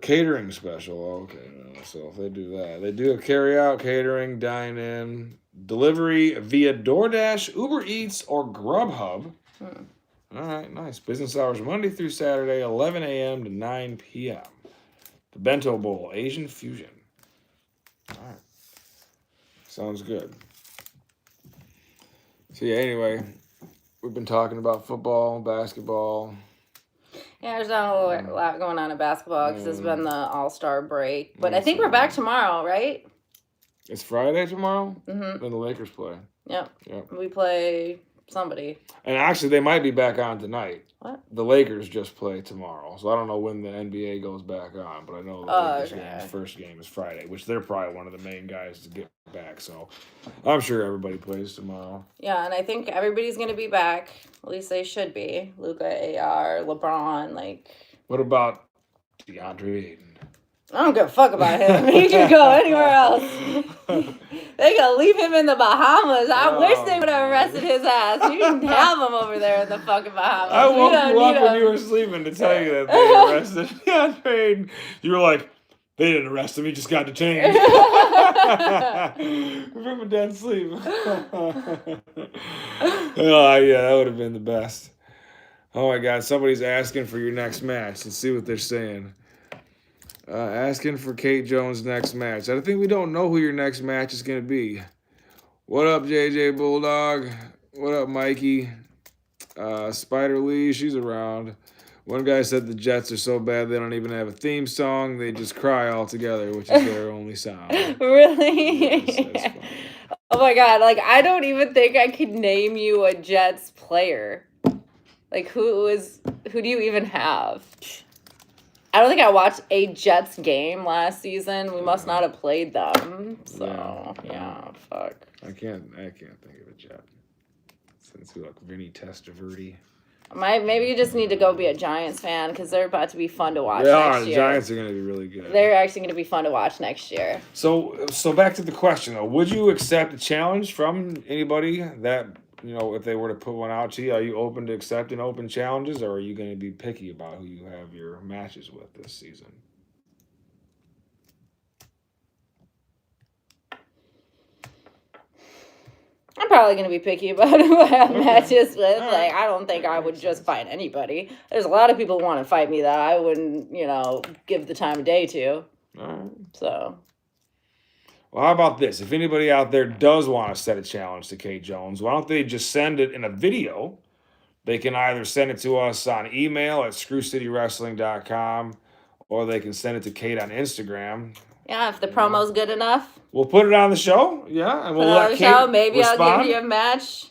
Speaker 3: Catering special. Okay, so if they do that, they do a carry-out, catering, dine-in, delivery via DoorDash, Uber Eats, or Grubhub. All right, nice. Business hours Monday through Saturday, 11 a.m. to 9 p.m. The Bento Bowl, Asian Fusion. All right. Sounds good. So yeah, anyway, we've been talking about football, basketball.
Speaker 2: Yeah, there's not a lot going on in basketball because it's been the All-Star break. But I think we're back tomorrow, right?
Speaker 3: It's Friday tomorrow?
Speaker 2: Mm-hmm.
Speaker 3: Then the Lakers play.
Speaker 2: Yep. We play somebody.
Speaker 3: And actually, they might be back on tonight.
Speaker 2: What?
Speaker 3: The Lakers just play tomorrow, so I don't know when the NBA goes back on, but I know the Lakers game's first game is Friday, which they're probably one of the main guys to get back. So I'm sure everybody plays tomorrow.
Speaker 2: Yeah, and I think everybody's gonna be back. At least they should be. Luka, AR, LeBron, like.
Speaker 3: What about DeAndre Ayton?
Speaker 2: I don't give a fuck about him. He can go anywhere else. They gonna leave him in the Bahamas. I wish they would have arrested his ass. You can have him over there in the fucking Bahamas.
Speaker 3: I woke you up when
Speaker 2: him.
Speaker 3: you were sleeping to tell you that they arrested DeAndre Ayton. You were like, they didn't arrest him. He just got detained. From a dead sleep. Oh, yeah, that would have been the best. Oh, my God. Somebody's asking for your next match. Let's see what they're saying. Asking for Kate Jones' next match. I think we don't know who your next match is going to be. What up, JJ Bulldog? What up, Mikey? Spider Lee, she's around. One guy said the Jets are so bad they don't even have a theme song. They just cry all together, which is their only sound.
Speaker 2: Really?
Speaker 3: Yes,
Speaker 2: oh my God. Like, I don't even think I could name you a Jets player. Like, who do you even have? I don't think I watched a Jets game last season. We must not have played them. So, yeah fuck.
Speaker 3: I can't think of a Jet. Since we like Vinny Testaverde.
Speaker 2: Maybe you just need to go be a Giants fan because they're about to be fun to watch
Speaker 3: They
Speaker 2: next
Speaker 3: are. The
Speaker 2: year.
Speaker 3: Giants are going to be really good.
Speaker 2: They're actually going to be fun to watch next year.
Speaker 3: So back to the question though: would you accept a challenge from anybody that if they were to put one out to you? Are you open to accepting open challenges, or are you going to be picky about who you have your matches with this season?
Speaker 2: I'm probably going to be picky about who I have matches with. Like, I don't think I would just fight anybody. There's a lot of people who want to fight me that I wouldn't, give the time of day to.
Speaker 3: All right.
Speaker 2: So.
Speaker 3: Well, how about this? If anybody out there does want to set a challenge to Kate Jones, why don't they just send it in a video? They can either send it to us on email at screwcitywrestling.com, or they can send it to Kate on Instagram.
Speaker 2: Yeah, if the promo's good enough.
Speaker 3: We'll put it on the show, yeah, and we'll
Speaker 2: Put it
Speaker 3: let
Speaker 2: on the
Speaker 3: Kate
Speaker 2: show. Maybe
Speaker 3: respond.
Speaker 2: I'll give you a match,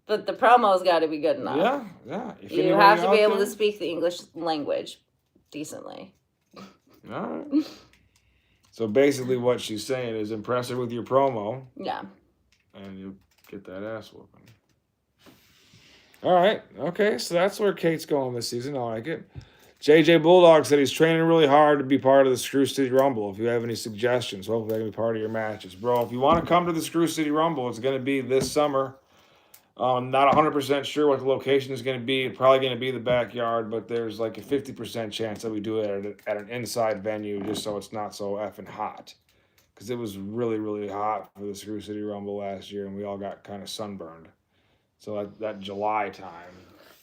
Speaker 2: but the promo's got to be good enough.
Speaker 3: Yeah. If
Speaker 2: You
Speaker 3: anybody
Speaker 2: have to be
Speaker 3: out
Speaker 2: able
Speaker 3: there-
Speaker 2: to speak the English language decently.
Speaker 3: All right. So basically what she's saying is impress her with your promo,
Speaker 2: Yeah.
Speaker 3: and you'll get that ass whooping. All right. Okay, so that's where Kate's going this season. I like it. JJ Bulldog said he's training really hard to be part of the Screw City Rumble. If you have any suggestions, hopefully they can be part of your matches. Bro, if you want to come to the Screw City Rumble, it's going to be this summer. Not 100% sure what the location is going to be. It's probably going to be the backyard, but there's like a 50% chance that we do it at an inside venue just so it's not so effing hot. Because it was really, really hot for the Screw City Rumble last year, and we all got kind of sunburned. So that July time,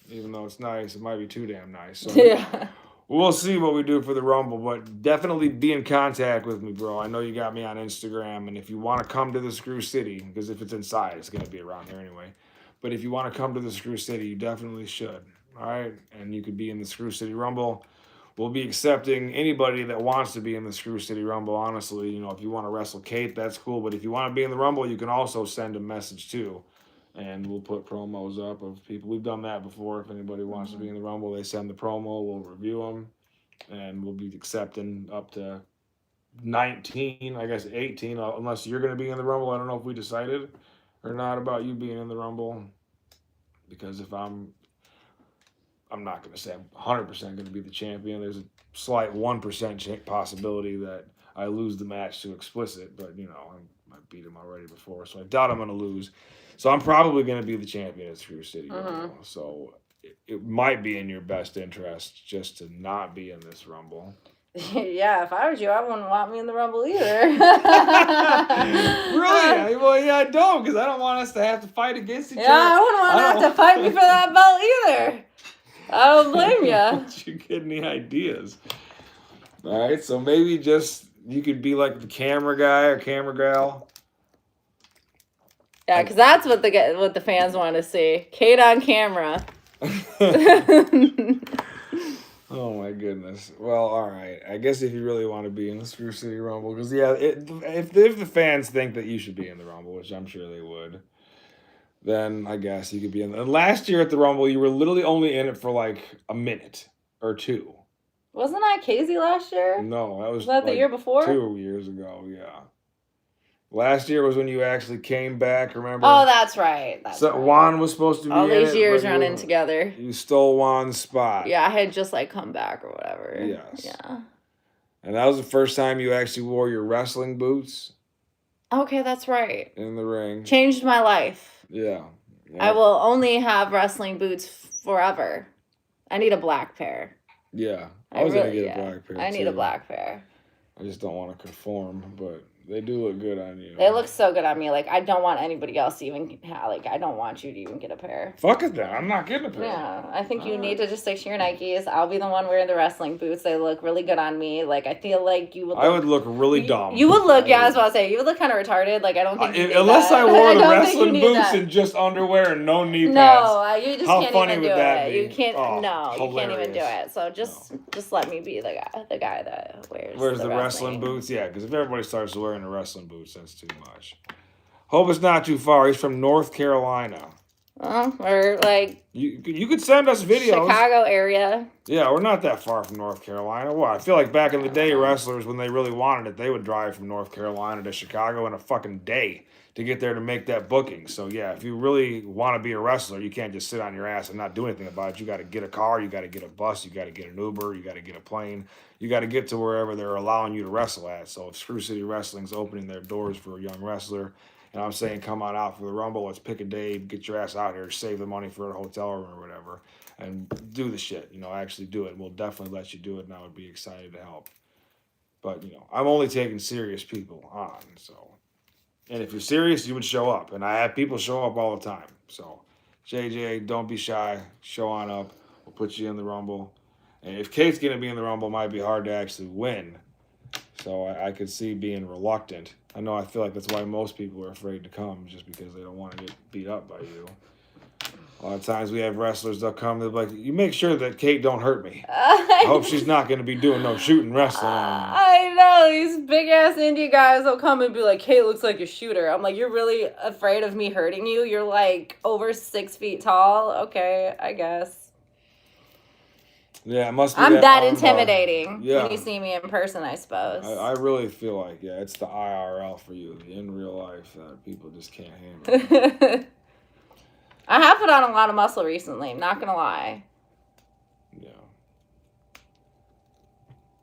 Speaker 3: even though it's nice, it might be too damn nice. So
Speaker 2: Yeah.
Speaker 3: we'll see what we do for the Rumble, but definitely be in contact with me, bro. I know you got me on Instagram, and if you want to come to the Screw City, because if it's inside, it's going to be around here anyway. But if you want to come to the Screw City, you definitely should, all right? And you could be in the Screw City Rumble. We'll be accepting anybody that wants to be in the Screw City Rumble, honestly. If you want to wrestle Kate, that's cool. But if you want to be in the Rumble, you can also send a message, too. And we'll put promos up of people. We've done that before. If anybody wants to be in the Rumble, they send the promo. We'll review them. And we'll be accepting up to 19, I guess 18, unless you're going to be in the Rumble. I don't know if we decided or not about you being in the Rumble. Because if I'm not going to say I'm 100% going to be the champion. There's a slight 1% possibility that I lose the match to Explicit. But, I beat him already before. So I doubt I'm going to lose. So I'm probably going to be the champion at Screw City Rumble. So it might be in your best interest just to not be in this Rumble.
Speaker 2: Yeah, if I was you, I wouldn't want me in the Rumble either.
Speaker 3: Really? Well, yeah, I don't, because I don't want us to have to fight against each other.
Speaker 2: Yeah, I wouldn't want to have to fight me for that belt either. I don't blame you.
Speaker 3: Don't you get any ideas? All right, so maybe just you could be like the camera guy or camera gal.
Speaker 2: Yeah, because that's what the fans want to see. Kate on camera.
Speaker 3: Oh my goodness. Well, all right. I guess if you really want to be in the Screw City Rumble, because if the fans think that you should be in the Rumble, which I'm sure they would, then I guess you could be in. And last year at the Rumble, you were literally only in it for like a minute or two.
Speaker 2: Wasn't I Casey last year?
Speaker 3: No, that was
Speaker 2: that the
Speaker 3: like
Speaker 2: year before?
Speaker 3: 2 years ago. Yeah. Last year was when you actually came back. Remember?
Speaker 2: Oh, that's right. That's
Speaker 3: So
Speaker 2: right.
Speaker 3: Juan was supposed to be
Speaker 2: all
Speaker 3: in
Speaker 2: these
Speaker 3: it,
Speaker 2: years
Speaker 3: but
Speaker 2: running together.
Speaker 3: You stole Juan's spot.
Speaker 2: Yeah, I had just like come back or whatever.
Speaker 3: Yes.
Speaker 2: Yeah.
Speaker 3: And that was the first time you actually wore your wrestling boots
Speaker 2: Okay, that's right.
Speaker 3: in the ring.
Speaker 2: Changed my life.
Speaker 3: Yeah.
Speaker 2: I will only have wrestling boots forever. I need a black pair.
Speaker 3: Yeah. I was going to
Speaker 2: really-
Speaker 3: get a black pair.
Speaker 2: I need
Speaker 3: too.
Speaker 2: a black pair.
Speaker 3: I just don't want to conform, but they do look good on you.
Speaker 2: They look so good on me. Like, I don't want anybody else to even like, I don't want you to even get a pair.
Speaker 3: Fuck it then. I'm not getting a pair.
Speaker 2: Yeah, I think you need to just stick to your Nikes. I'll be the one wearing the wrestling boots. They look really good on me. Like, I feel like you would
Speaker 3: I would look really dumb.
Speaker 2: You would look, yeah, I was about to say, you would look kind of retarded. Like, I don't think you need
Speaker 3: unless
Speaker 2: that.
Speaker 3: I wore the
Speaker 2: don't think you
Speaker 3: wrestling
Speaker 2: need
Speaker 3: boots
Speaker 2: that.
Speaker 3: and just underwear and no knee pads.
Speaker 2: No, you just
Speaker 3: How
Speaker 2: can't
Speaker 3: funny
Speaker 2: even
Speaker 3: would
Speaker 2: do
Speaker 3: that
Speaker 2: it.
Speaker 3: be?
Speaker 2: You can't.
Speaker 3: Oh,
Speaker 2: no, you can't even do
Speaker 3: hilarious.
Speaker 2: it. So just let me be the guy that wears.
Speaker 3: Where's the wrestling boots? Yeah, because if everybody starts wearing the wrestling boots, that's too much. Hope it's not too far. He's from North Carolina.
Speaker 2: Or like
Speaker 3: You could send us videos.
Speaker 2: Chicago area.
Speaker 3: Yeah, we're not that far from North Carolina. Well, I feel like back in the day, wrestlers, when they really wanted it, they would drive from North Carolina to Chicago in a fucking day to get there to make that booking. So, yeah, if you really want to be a wrestler, you can't just sit on your ass and not do anything about it. You got to get a car, you got to get a bus, you got to get an Uber, you got to get a plane. You got to get to wherever they're allowing you to wrestle at. So if Screw City Wrestling's opening their doors for a young wrestler, and I'm saying come on out for the Rumble, let's pick a day, get your ass out here, save the money for a hotel room or whatever, and do the shit, actually do it. We'll definitely let you do it, and I would be excited to help. But, I'm only taking serious people on, so. And if you're serious, you would show up. And I have people show up all the time. So, JJ, don't be shy. Show on up. We'll put you in the Rumble. And if Kate's going to be in the Rumble, it might be hard to actually win. So I could see being reluctant. I feel like that's why most people are afraid to come, just because they don't want to get beat up by you. A lot of times we have wrestlers that come, they're like, you make sure that Kate don't hurt me. I hope she's not going to be doing no shooting wrestling on me.
Speaker 2: I know, these big-ass indie guys will come and be like, Kate looks like a shooter. I'm like, you're really afraid of me hurting you? You're like over 6 feet tall? Okay, I guess.
Speaker 3: Yeah, it must be
Speaker 2: I'm that
Speaker 3: armbar.
Speaker 2: intimidating
Speaker 3: Yeah.
Speaker 2: when you see me in person, I suppose.
Speaker 3: I really feel like, it's the IRL for you, the in real life that people just can't handle.
Speaker 2: I have put on a lot of muscle recently, not gonna lie.
Speaker 3: Yeah.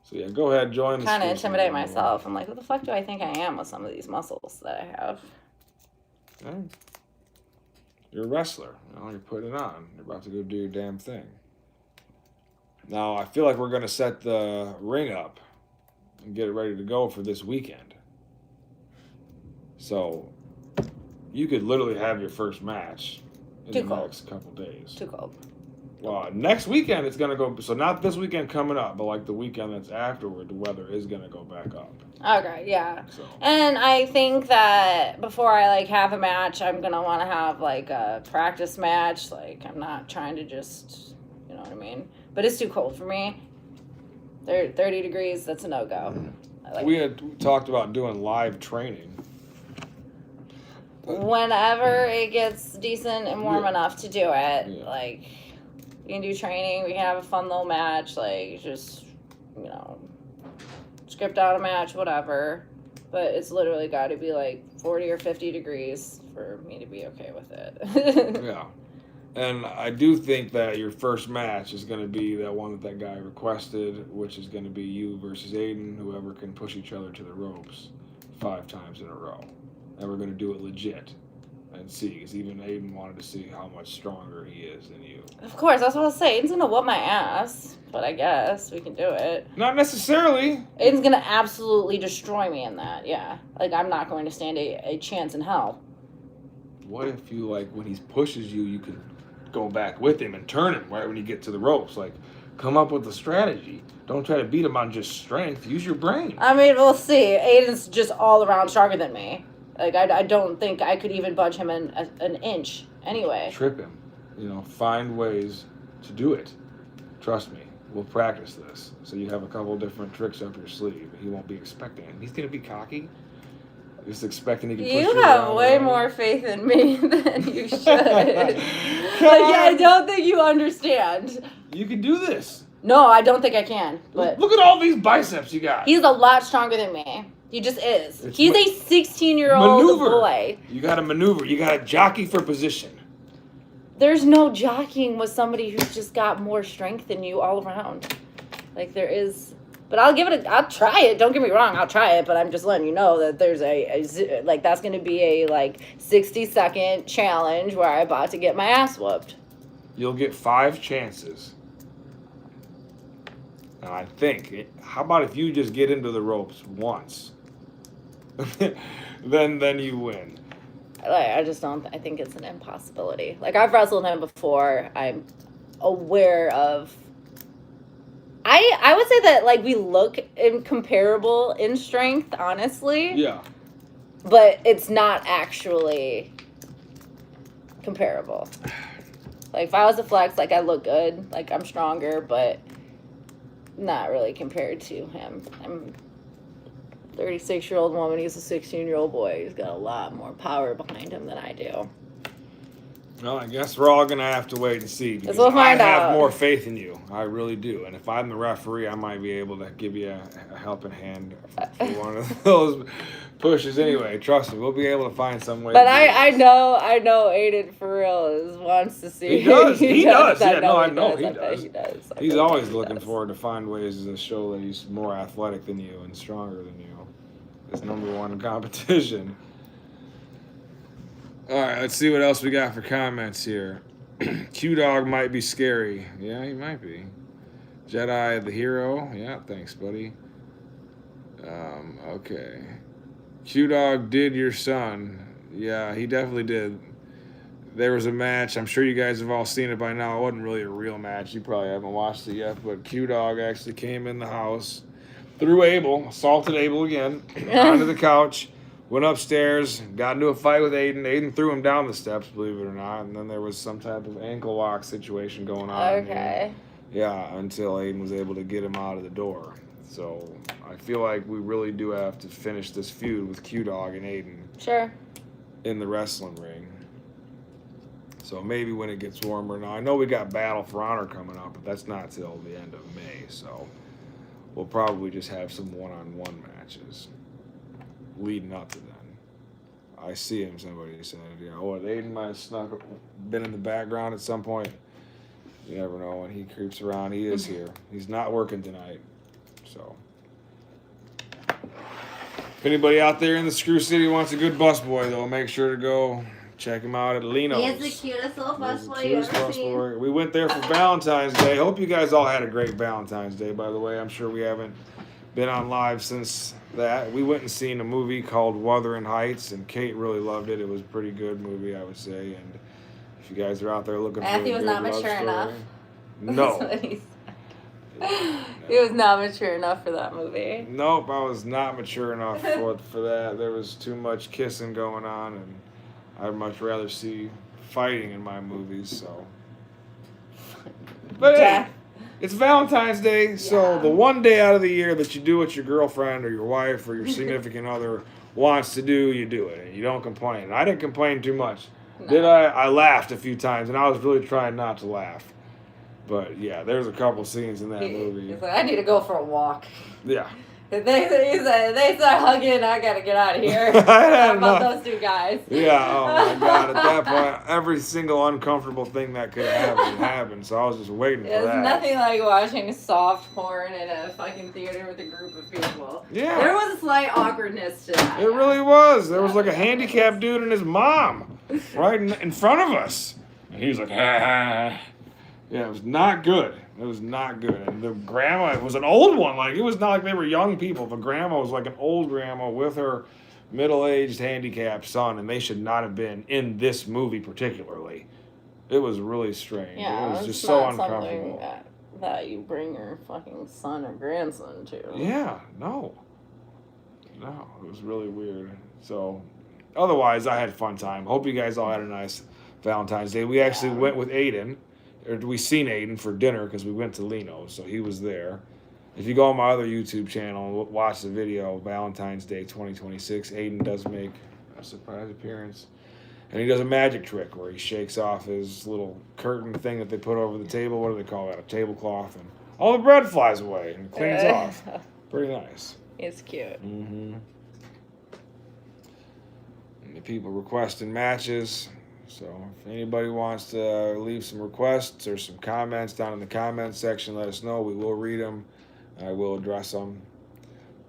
Speaker 3: So yeah, go ahead, join the
Speaker 2: Kind of
Speaker 3: Screw City
Speaker 2: intimidate
Speaker 3: Rumble.
Speaker 2: myself. I'm like, who the fuck do I think I am with some of these muscles that I have?
Speaker 3: Yeah. You're a wrestler. You're putting it on. You're about to go do your damn thing. Now, I feel like we're going to set the ring up and get it ready to go for this weekend. So, you could literally have your first match in the next couple days.
Speaker 2: Too cold.
Speaker 3: Well, next weekend it's going to go, so not this weekend coming up, but like the weekend that's afterward, the weather is going to go back up.
Speaker 2: Okay, yeah.
Speaker 3: So.
Speaker 2: And I think that before I have a match, I'm going to want to have a practice match. I'm not trying to just, you know what I mean? But it's too cold for me. 30 degrees, that's a no-go.
Speaker 3: We had talked about doing live training.
Speaker 2: Whenever it gets decent and warm enough to do it,
Speaker 3: Yeah.
Speaker 2: We can do training, we can have a fun little match, just, script out a match, whatever. But it's literally got to be 40 or 50 degrees for me to be okay with it.
Speaker 3: Yeah. And I do think that your first match is going to be that one that guy requested, which is going to be you versus Aiden, whoever can push each other to the ropes 5 times in a row. And we're going to do it legit and see, because even Aiden wanted to see how much stronger he is than you.
Speaker 2: Of course, that's what I was saying. Aiden's going to whoop my ass, but I guess we can do it.
Speaker 3: Not necessarily.
Speaker 2: Aiden's going to absolutely destroy me in that, yeah. I'm not going to stand a chance in hell.
Speaker 3: What if you, when he pushes you, you can go back with him and turn him right when you get to the ropes? Come up with a strategy. Don't try to beat him on just strength. Use your brain.
Speaker 2: I mean, we'll see. Aiden's just all around stronger than me. I don't think I could even budge him an inch anyway.
Speaker 3: Trip him. Find ways to do it. Trust me. We'll practice this. So you have a couple different tricks up your sleeve. He won't be expecting it. He's going to be cocky. Just expecting he can push
Speaker 2: You
Speaker 3: you
Speaker 2: have
Speaker 3: around
Speaker 2: way
Speaker 3: the ring.
Speaker 2: more faith in me than you should. I don't think you understand.
Speaker 3: You can do this.
Speaker 2: No, I don't think I can. But
Speaker 3: Look at all these biceps you got.
Speaker 2: he's a lot stronger than me. He just is.
Speaker 3: It's
Speaker 2: He's a 16-year-old
Speaker 3: maneuver.
Speaker 2: boy.
Speaker 3: You got to maneuver. You got to jockey for position.
Speaker 2: There's no jockeying with somebody who's just got more strength than you all around. Like there is, but I'll try it. Don't get me wrong, I'll try it. But I'm just letting you know that there's like that's gonna be a 60-second challenge where I'm about to get my ass whooped.
Speaker 3: You'll get 5 chances. And I think, how about if you just get into the ropes once? then you win.
Speaker 2: I just don't. I think it's an impossibility. Like I've wrestled him before. I'm aware of. I would say that like we look comparable in strength, honestly.
Speaker 3: Yeah.
Speaker 2: But it's not actually comparable. Like if I was to flex, like I look good, like I'm stronger, but not really compared to him. I'm a 36-year-old woman. He's a 16-year-old boy. He's got a lot more power behind him than I do.
Speaker 3: Well, I guess we're all going to have to wait and see. Because
Speaker 2: we'll find
Speaker 3: I have
Speaker 2: out.
Speaker 3: more faith in you. I really do. And if I'm the referee, I might be able to give you a helping hand for one of those pushes. Anyway, trust me, we'll be able to find some way.
Speaker 2: But
Speaker 3: to do
Speaker 2: I
Speaker 3: this.
Speaker 2: know Aiden for real wants to see.
Speaker 3: He does. He does. Yeah, no, I
Speaker 2: he
Speaker 3: know
Speaker 2: does.
Speaker 3: he
Speaker 2: I bet
Speaker 3: does.
Speaker 2: he does. I
Speaker 3: He's
Speaker 2: bet
Speaker 3: always
Speaker 2: he
Speaker 3: looking
Speaker 2: does.
Speaker 3: forward to find ways to show that he's more athletic than you and stronger than you. His #1 competition. All right, let's see what else we got for comments here. Q-Dog might be scary. Yeah, he might be. Jedi the hero. Yeah, thanks, buddy. Okay. Q-Dog did your son. Yeah, he definitely did. There was a match. I'm sure you guys have all seen it by now. It wasn't really a real match. You probably haven't watched it yet. But Q-Dog actually came in the house, threw Abel, assaulted Abel again, onto the couch, went upstairs, got into a fight with Aiden. Aiden threw him down the steps, believe it or not. And then there was some type of ankle lock situation going on.
Speaker 2: Okay.
Speaker 3: Yeah, until Aiden was able to get him out of the door. So I feel like we really do have to finish this feud with Q-Dog and Aiden
Speaker 2: Sure.
Speaker 3: in the wrestling ring. So maybe when it gets warmer. Now, I know we got Battle for Honor coming up, but that's not till the end of May. So we'll probably just have some one-on-one matches leading up to then. I see him, somebody said. You know, what, Aiden might have been in the background at some point. You never know when he creeps around. He is here. He's not working tonight. So if anybody out there in the Screw City wants a good busboy, though, make sure to go check him out at Lino's.
Speaker 2: He is the cutest little
Speaker 3: He's the
Speaker 2: busboy
Speaker 3: cutest
Speaker 2: you've ever seen.
Speaker 3: busboy. We went there for Valentine's Day. Hope you guys all had a great Valentine's Day, by the way. I'm sure we haven't been on live since that. We went and seen a movie called Wuthering Heights, and Kate really loved it. It was a pretty good movie, I would say. And if you guys are out there looking
Speaker 2: Matthew
Speaker 3: for a
Speaker 2: was
Speaker 3: good
Speaker 2: not
Speaker 3: love
Speaker 2: mature
Speaker 3: story,
Speaker 2: enough.
Speaker 3: no.
Speaker 2: That's what he said. He was not mature enough for that movie.
Speaker 3: Nope, I was not mature enough for that. There was too much kissing going on, and I'd much rather see fighting in my movies. So, but hey,
Speaker 2: Death.
Speaker 3: it's Valentine's Day, so
Speaker 2: Yeah.
Speaker 3: the one day out of the year that you do what your girlfriend or your wife or your significant other wants to do, you do it, and you don't complain. And I didn't complain too much, did I? I laughed a few times, and I was really trying not to laugh. But yeah, there's a couple scenes in that movie.
Speaker 2: He's like, I need to go for a walk.
Speaker 3: Yeah.
Speaker 2: They start hugging. I gotta get out of here.
Speaker 3: I had
Speaker 2: How about
Speaker 3: enough.
Speaker 2: those two guys?
Speaker 3: Yeah, oh my God. At that point, every single uncomfortable thing that could happen happened. So I was just waiting for
Speaker 2: It's
Speaker 3: that.
Speaker 2: nothing like watching soft porn in a fucking theater with a group of people.
Speaker 3: Yeah.
Speaker 2: There was a slight awkwardness to that.
Speaker 3: It really was. There was like a handicapped dude and his mom right in front of us. And he was like, ah. Yeah, it was not good. It was not good. And the grandma, it was an old one. Like, it was not like they were young people. The grandma was like an old grandma with her middle-aged handicapped son, and they should not have been in this movie particularly. It was really strange.
Speaker 2: Yeah,
Speaker 3: it was
Speaker 2: it's
Speaker 3: just so
Speaker 2: not
Speaker 3: uncomfortable.
Speaker 2: something that you bring your fucking son or grandson to.
Speaker 3: Yeah, no. No, it was really weird. So, otherwise, I had a fun time. Hope you guys all had a nice Valentine's Day. We actually went with Aiden. Or we seen Aiden for dinner because we went to Lino's, so he was there. If you go on my other YouTube channel and watch the video, Valentine's Day 2026, Aiden does make a surprise appearance. And he does a magic trick where he shakes off his little curtain thing that they put over the table. What do they call that? A tablecloth. And all the bread flies away and cleans off. Pretty nice.
Speaker 2: It's cute.
Speaker 3: Mm-hmm. And the people requesting matches. So if anybody wants to leave some requests or some comments down in the comments section, let us know. We will read them. I will address them.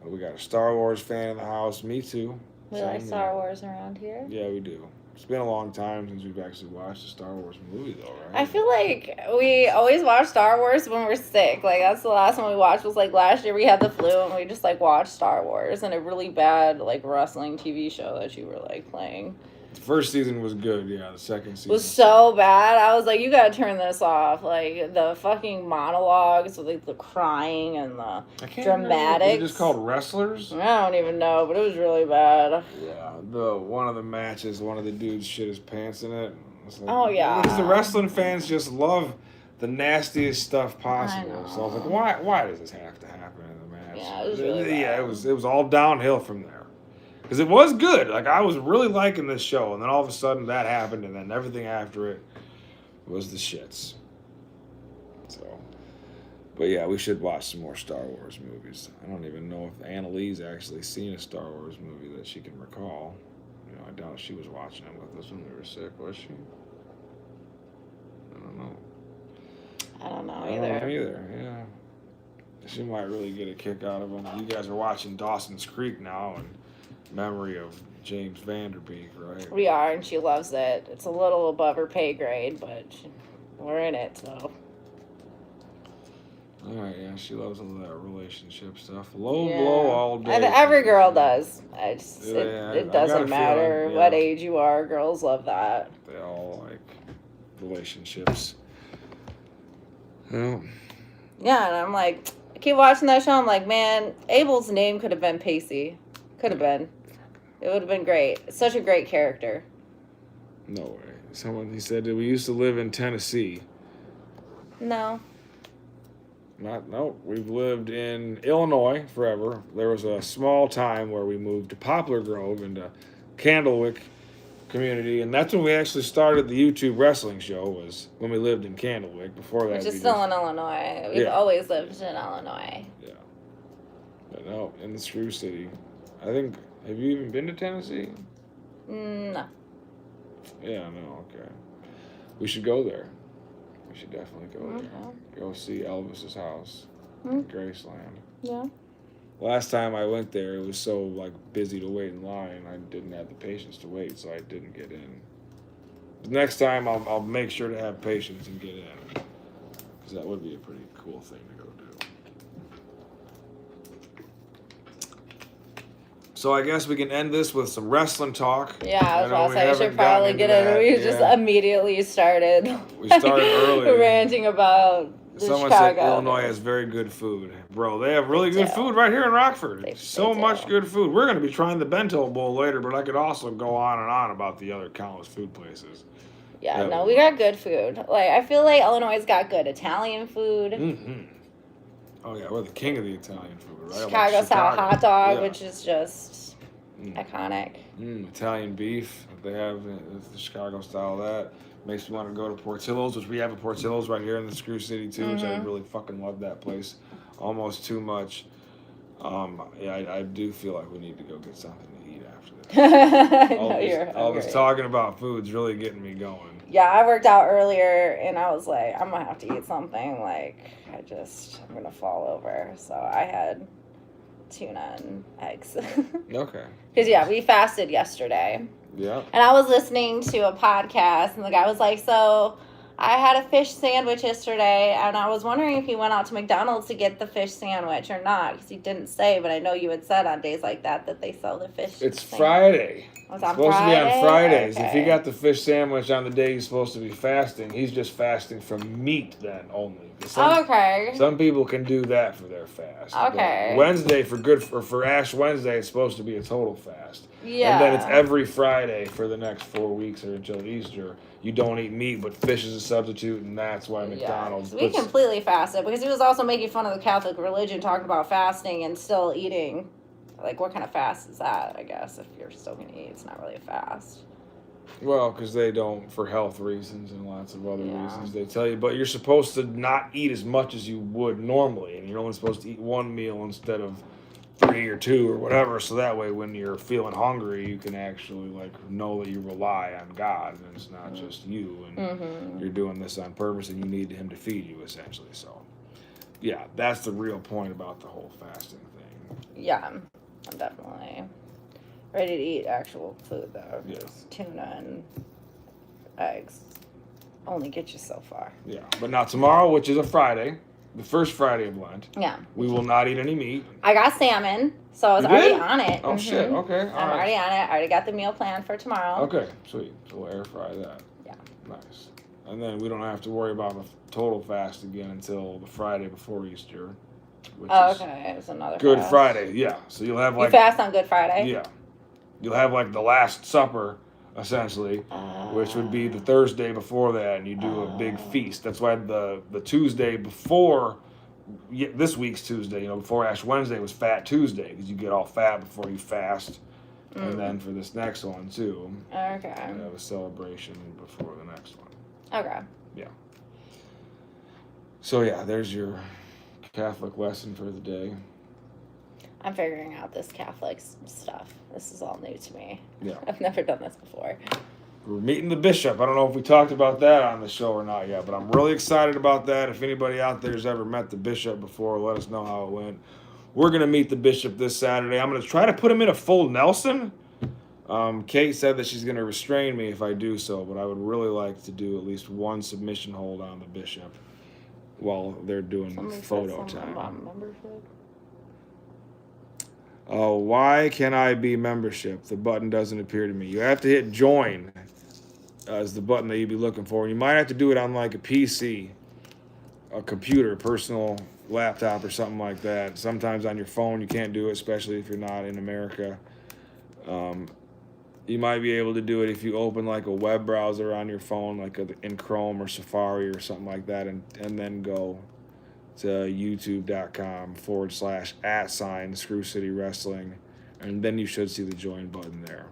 Speaker 3: We got a Star Wars fan in the house. Me too.
Speaker 2: We like Star Wars around here.
Speaker 3: Yeah, we do. It's been a long time since we've actually watched a Star Wars movie, though, right?
Speaker 2: I feel like we always watch Star Wars when we're sick. Like, that's the last one we watched was, like, last year we had the flu and we just, like, watched Star Wars and a really bad, like, wrestling TV show that you were, like, playing.
Speaker 3: The first season was good, yeah. The second season
Speaker 2: Was so bad. I was like, you gotta turn this off. Like, the fucking monologues with, like, the crying and the dramatics.
Speaker 3: Was it just called Wrestlers?
Speaker 2: I don't even know, but it was really bad.
Speaker 3: Yeah, one of the matches, one of the dudes shit his pants in it. It's like,
Speaker 2: Oh, yeah.
Speaker 3: Because the wrestling fans just love the nastiest stuff possible. So I was like, why does this have to happen in the match?
Speaker 2: Yeah, it was really bad.
Speaker 3: Yeah, it was all downhill from there. Because it was good. Like, I was really liking this show. And then all of a sudden that happened. And then everything after it was the shits. So, but yeah, we should watch some more Star Wars movies. I don't even know if Annalee's actually seen a Star Wars movie that she can recall. You know, I doubt she was watching it with us when we were sick, was she? I don't know.
Speaker 2: I don't know
Speaker 3: I don't know either, yeah. She might really get a kick out of them. You guys are watching Dawson's Creek now, and memory of James Vanderbeek, right?
Speaker 2: We are, and she loves it. It's a little above her pay grade, but we're in it, so.
Speaker 3: All right, yeah, she loves all that relationship stuff. Low blow all day.
Speaker 2: Every girl does. It
Speaker 3: I got
Speaker 2: doesn't
Speaker 3: a
Speaker 2: matter
Speaker 3: feeling,
Speaker 2: what
Speaker 3: yeah.
Speaker 2: age you are. Girls love that.
Speaker 3: They all like relationships. Well,
Speaker 2: Yeah, and I'm like, I keep watching that show. I'm like, man, Abel's name could have been Pacey. Could have been. It would have been great. Such a great character.
Speaker 3: no way. He said that we used to live in Tennessee.
Speaker 2: No.
Speaker 3: No, we've lived in Illinois forever. There was a small time where we moved to Poplar Grove into Candlewick community, and that's when we actually started the YouTube wrestling show, was when we lived in Candlewick. Before that,
Speaker 2: Which is still in Illinois. We've always lived in Illinois.
Speaker 3: Yeah. But no, in the Screw City. I think, have you even been to Tennessee?
Speaker 2: No.
Speaker 3: Yeah, no, okay. We should go there. We should definitely go there.
Speaker 2: Okay.
Speaker 3: Go see Elvis's house
Speaker 2: Hmm.
Speaker 3: in Graceland.
Speaker 2: Yeah.
Speaker 3: Last time I went there, it was so like busy to wait in line. I didn't have the patience to wait, so I didn't get in. The next time, I'll make sure to have patience and get in, because that would be a pretty cool thing to go do. So I guess we can end this with some wrestling talk.
Speaker 2: Yeah, I was
Speaker 3: know
Speaker 2: about to say, we
Speaker 3: haven't
Speaker 2: should probably
Speaker 3: gotten
Speaker 2: get
Speaker 3: into
Speaker 2: it.
Speaker 3: that,
Speaker 2: We just immediately started.
Speaker 3: We started early.
Speaker 2: ranting about the
Speaker 3: Someone
Speaker 2: Chicago.
Speaker 3: said Illinois has very good food. Bro, they have really good food right here in Rockford.
Speaker 2: They
Speaker 3: So
Speaker 2: do.
Speaker 3: much good food. We're going to be trying the bento bowl later, but I could also go on and on about the other countless food places.
Speaker 2: Yeah,
Speaker 3: Yeah.
Speaker 2: no, we got good food. Like, I feel like Illinois got good Italian food.
Speaker 3: Mm-hmm. Oh, yeah, we're the king of the Italian food, right?
Speaker 2: Chicago style hot dog,
Speaker 3: Yeah.
Speaker 2: which is just iconic.
Speaker 3: Italian beef that they have, the Chicago style of that. Makes me want to go to Portillo's, which we have a Portillo's right here in the Screw City, too, which I really fucking love that place. Almost too much. Yeah, I do feel like we need to go get something to eat after this. All this talking about food's really getting me going.
Speaker 2: Yeah, I worked out earlier and I was like, I'm gonna have to eat something. Like, I'm gonna fall over. So I had tuna and eggs.
Speaker 3: Okay.
Speaker 2: Because, yeah, we fasted yesterday.
Speaker 3: Yeah.
Speaker 2: And I was listening to a podcast and the guy was like, so I had a fish sandwich yesterday and I was wondering if he went out to McDonald's to get the fish sandwich or not, because he didn't say, but I know you had said on days like that they sell the fish
Speaker 3: It's
Speaker 2: sandwich.
Speaker 3: Friday.
Speaker 2: Was on
Speaker 3: It's supposed
Speaker 2: Friday?
Speaker 3: to be on Fridays. If
Speaker 2: Okay.
Speaker 3: he got the fish sandwich on the day he's supposed to be fasting, he's just fasting from meat then only.
Speaker 2: Okay.
Speaker 3: Some people can do that for their fast. But
Speaker 2: Okay.
Speaker 3: Wednesday for Ash Wednesday, it's supposed to be a total fast.
Speaker 2: Yeah.
Speaker 3: And then it's every Friday for the next 4 weeks or until Easter. You don't eat meat, but fish is substitute, and that's why McDonald's.
Speaker 2: We
Speaker 3: puts-
Speaker 2: completely fasted because he was also making fun of the Catholic religion, talking about fasting and still eating. Like, what kind of fast is that? I guess if you're still gonna eat, it's not really a fast.
Speaker 3: Well, because they don't, for health reasons and lots of other
Speaker 2: Yeah.
Speaker 3: reasons, they tell you. But you're supposed to not eat as much as you would normally, and you're only supposed to eat one meal instead of 3 or 2 or whatever. So that way, when you're feeling hungry, you can actually like know that you rely on God, and it's not just you, and you're doing this on purpose, and you need Him to feed you, essentially. So, yeah, that's the real point about the whole fasting thing.
Speaker 2: Yeah, I'm definitely ready to eat actual food though.
Speaker 3: Yes.
Speaker 2: Tuna and eggs only get you so far.
Speaker 3: Yeah, but now tomorrow, which is a Friday, the first Friday of Lent,
Speaker 2: Yeah.
Speaker 3: we will not eat any meat.
Speaker 2: I got salmon, so I was
Speaker 3: You
Speaker 2: already
Speaker 3: did?
Speaker 2: on it.
Speaker 3: Oh shit! Okay,
Speaker 2: I'm
Speaker 3: all right.
Speaker 2: already on it. I already got the meal planned for tomorrow.
Speaker 3: Okay, sweet. So we'll air fry that.
Speaker 2: Yeah.
Speaker 3: Nice. And then we don't have to worry about the total fast again until the Friday before Easter, which
Speaker 2: Oh,
Speaker 3: is
Speaker 2: okay. It's another
Speaker 3: Good
Speaker 2: fast.
Speaker 3: Friday. Yeah. So you'll have
Speaker 2: You
Speaker 3: like
Speaker 2: fast on Good Friday?
Speaker 3: yeah, you'll have like the Last Supper essentially, which would be the Thursday before that, and you do a big feast. That's why the Tuesday before. This week's Tuesday, before Ash Wednesday was Fat Tuesday because you get all fat before you fast, and then for this next one too,
Speaker 2: Okay.
Speaker 3: you have a celebration before the next one.
Speaker 2: Okay.
Speaker 3: So yeah, there's your Catholic lesson for the day.
Speaker 2: I'm figuring out this Catholic stuff. This is all new to me.
Speaker 3: Yeah,
Speaker 2: I've never done this before.
Speaker 3: we're meeting the bishop. I don't know if we talked about that on the show or not yet, but I'm really excited about that. If anybody out there's ever met the bishop before, let us know how it went. We're gonna meet the bishop this Saturday. I'm gonna try to put him in a full Nelson. Kate said that she's gonna restrain me if I do so, but I would really like to do at least one submission hold on the bishop while they're doing
Speaker 2: Somebody said
Speaker 3: photo
Speaker 2: something
Speaker 3: time.
Speaker 2: about membership.
Speaker 3: Oh, why can I be membership? The button doesn't appear to me. You have to hit join as the button that you'd be looking for. You might have to do it on like a PC, a computer, personal laptop or something like that. Sometimes on your phone you can't do it, especially if you're not in America. You might be able to do it if you open like a web browser on your phone, like in Chrome or Safari or something like that, and then go to youtube.com/@ Screw City Wrestling, and then you should see the join button there.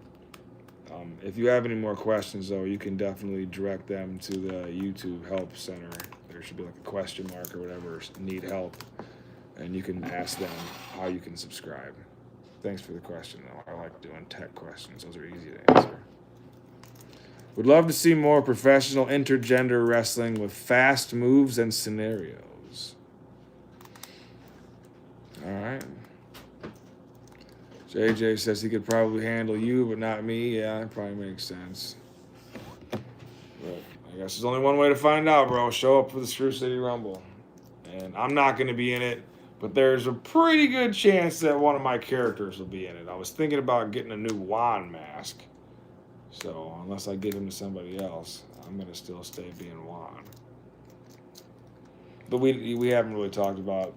Speaker 3: If you have any more questions, though, you can definitely direct them to the YouTube Help Center. There should be like a question mark or whatever, need help, and you can ask them how you can subscribe. Thanks for the question, though. I like doing tech questions. Those are easy to answer. Would love to see more professional intergender wrestling with fast moves and scenarios. All right. JJ says he could probably handle you, but not me. Yeah, that probably makes sense. But I guess there's only one way to find out, bro. Show up for the Screw City Rumble. And I'm not going to be in it, but there's a pretty good chance that one of my characters will be in it. I was thinking about getting a new Juan mask. So unless I give him to somebody else, I'm going to still stay being Juan. But we haven't really talked about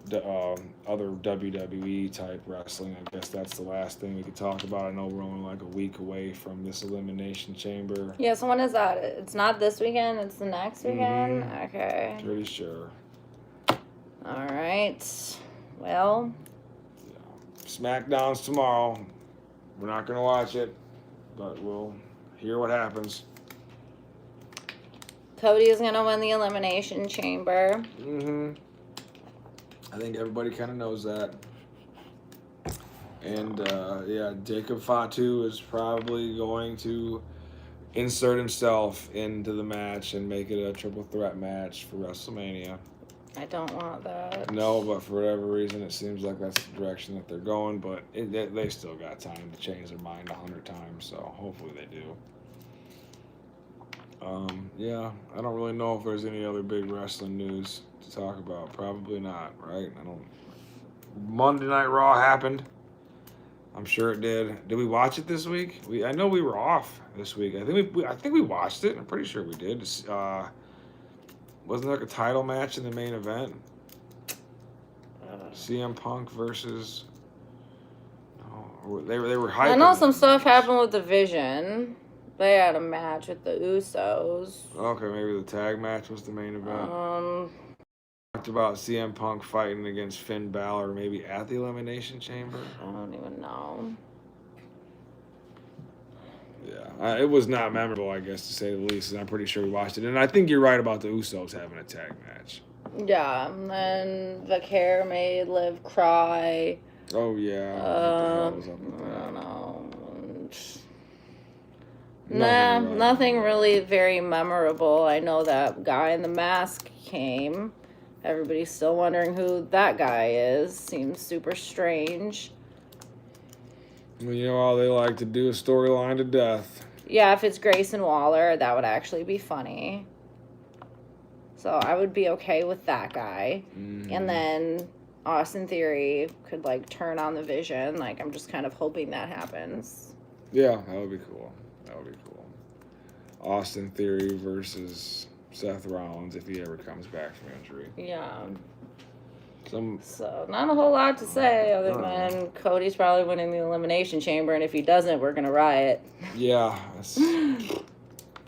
Speaker 3: other WWE type wrestling. I guess that's the last thing we could talk about. I know we're only like a week away from this Elimination Chamber.
Speaker 2: Yeah, so when is that? It's not this weekend, it's the next weekend? Okay.
Speaker 3: Pretty sure.
Speaker 2: All right. Well.
Speaker 3: Yeah. SmackDown's tomorrow. We're not going to watch it, but we'll hear what happens.
Speaker 2: Cody is going to win the Elimination Chamber.
Speaker 3: I think everybody kind of knows that. And, yeah, Jacob Fatu is probably going to insert himself into the match and make it a triple threat match for WrestleMania.
Speaker 2: I don't want that.
Speaker 3: No, but for whatever reason, it seems like that's the direction that they're going. But they still got time to change their mind 100 times, so hopefully they do. Yeah, I don't really know if there's any other big wrestling news to talk about. Probably not, right? Monday Night Raw happened. I'm sure it did. Did we watch it this week? I know we were off this week. I think we watched it. I'm pretty sure we did. Wasn't there like a title match in the main event? CM Punk versus. No, they were hyping.
Speaker 2: I know some stuff happened with the Vision. They had a match with the Usos.
Speaker 3: Okay, maybe the tag match was the main event. Talked about CM Punk fighting against Finn Balor, maybe at the Elimination Chamber.
Speaker 2: I don't even know.
Speaker 3: Yeah, it was not memorable, I guess, to say the least. And I'm pretty sure we watched it. And I think you're right about the Usos having a tag match.
Speaker 2: Yeah, and then Vaquer made Liv cry.
Speaker 3: Oh, yeah. What the hell was up with
Speaker 2: I
Speaker 3: that?
Speaker 2: don't know.
Speaker 3: Nothing
Speaker 2: Nothing really very memorable. I know that guy in the mask came. Everybody's still wondering who that guy is. Seems super strange.
Speaker 3: Well, you know how they like to do a storyline to death.
Speaker 2: Yeah, if it's Grayson Waller, that would actually be funny. So I would be okay with that guy.
Speaker 3: Mm-hmm.
Speaker 2: And then Austin Theory could, like, turn on the Vision. Like, I'm just kind of hoping that happens.
Speaker 3: Yeah, that would be cool. That would be cool. Austin Theory versus Seth Rollins if he ever comes back from injury.
Speaker 2: Yeah.
Speaker 3: So
Speaker 2: not a whole lot to say other than Cody's probably winning the Elimination Chamber, and if he doesn't, we're going to riot.
Speaker 3: Yeah.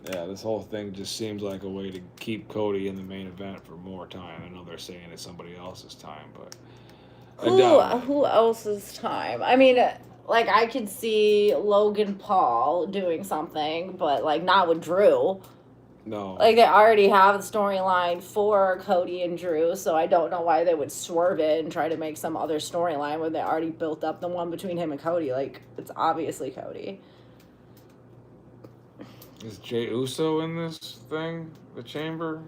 Speaker 3: This whole thing just seems like a way to keep Cody in the main event for more time. I know they're saying it's somebody else's time, but
Speaker 2: Who else's time? I mean, like, I could see Logan Paul doing something, but, like, not with Drew.
Speaker 3: no.
Speaker 2: Like, they already have the storyline for Cody and Drew, so I don't know why they would swerve it and try to make some other storyline when they already built up the one between him and Cody. Like, it's obviously Cody.
Speaker 3: Is Jey Uso in this thing? The chamber?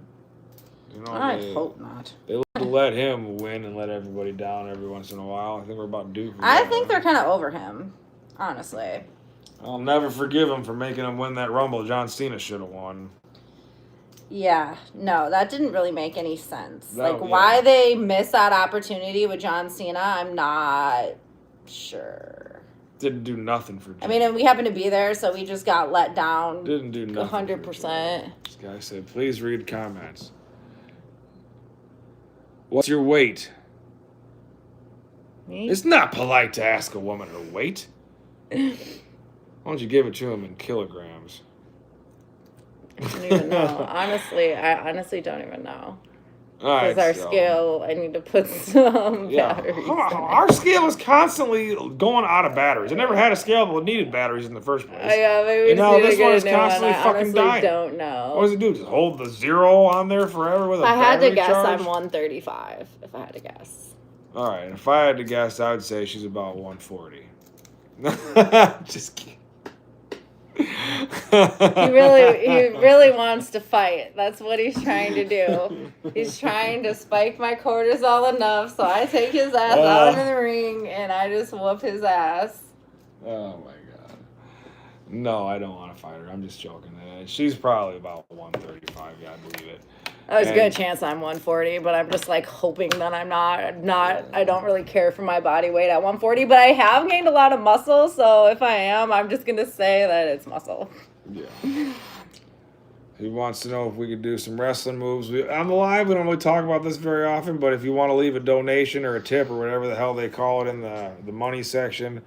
Speaker 3: You know,
Speaker 2: I hope not.
Speaker 3: They let him win and let everybody down every once in a while. I think we're about due for
Speaker 2: I
Speaker 3: that.
Speaker 2: think they're kind of over him, honestly.
Speaker 3: I'll never forgive him for making him win that Rumble. John Cena should have won.
Speaker 2: Yeah, no, that didn't really make any sense.
Speaker 3: No,
Speaker 2: like,
Speaker 3: yeah.
Speaker 2: why they missed that opportunity with John Cena, I'm not sure.
Speaker 3: Didn't do nothing for Jey.
Speaker 2: I mean, and we happened to be there, so we just got let down.
Speaker 3: Didn't do nothing.
Speaker 2: 100%.
Speaker 3: This guy said, please read comments. What's your weight?
Speaker 2: Me?
Speaker 3: It's not polite to ask a woman her weight. Why don't you give it to him in kilograms?
Speaker 2: I don't even know. I honestly don't even know.
Speaker 3: All right,
Speaker 2: Because our scale, I need to put some batteries.
Speaker 3: Our scale is constantly going out of batteries. I never had a scale that needed batteries in the first place.
Speaker 2: Yeah, maybe
Speaker 3: And now
Speaker 2: we
Speaker 3: this
Speaker 2: just need
Speaker 3: one
Speaker 2: to
Speaker 3: is
Speaker 2: get a new one.
Speaker 3: constantly
Speaker 2: I
Speaker 3: fucking
Speaker 2: honestly
Speaker 3: dying.
Speaker 2: don't know.
Speaker 3: What does it do? Just hold the 0 on there forever with a
Speaker 2: If I had to
Speaker 3: battery
Speaker 2: guess,
Speaker 3: charge?
Speaker 2: I'm 135. If I had to guess.
Speaker 3: All right, if I had to guess, I would say she's about 140. Just kidding.
Speaker 2: He really wants to fight. That's what he's trying to do. He's trying to spike my cortisol enough so I take his ass out into the ring and I just whoop his ass.
Speaker 3: Oh my god. No, I don't want to fight her. I'm just joking. She's probably about 135. Yeah, I believe it.
Speaker 2: There's a good chance I'm 140, but I'm just like hoping that I'm not. I don't really care for my body weight at 140, but I have gained a lot of muscle, so if I am, I'm just gonna say that it's muscle.
Speaker 3: Yeah. He wants to know if we could do some wrestling moves. On the live, we don't really talk about this very often, but if you want to leave a donation or a tip or whatever the hell they call it in the money section,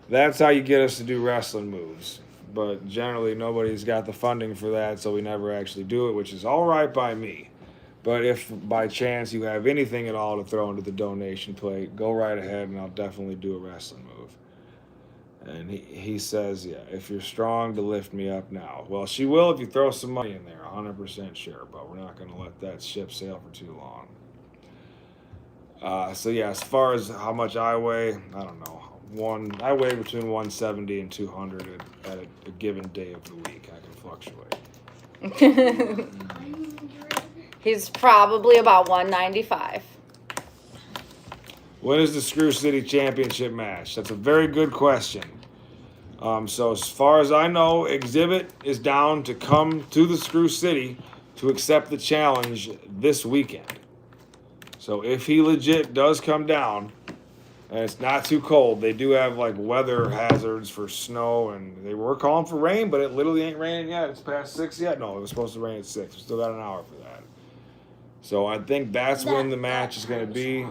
Speaker 3: that's how you get us to do wrestling moves. But generally, nobody's got the funding for that, so we never actually do it, which is all right by me. But if by chance you have anything at all to throw into the donation plate, go right ahead, and I'll definitely do a wrestling move. And he says, yeah, if you're strong to lift me up now. Well, she will if you throw some money in there, 100% sure, but we're not going to let that ship sail for too long. So, yeah, as far as how much I weigh, I don't know. I weigh between 170 and 200 at a given day of the week. I can fluctuate.
Speaker 2: He's probably about 195.
Speaker 3: When is the Screw City Championship match? That's a very good question. So as far as I know, Exhibit is down to come to the Screw City to accept the challenge this weekend. So if he legit does come down, and it's not too cold, they do have like weather hazards for snow, and they were calling for rain, but it literally ain't raining yet. It's past 6 yet. No, it was supposed to rain at 6. We still got an hour for that. So I think that's when the match is going to be.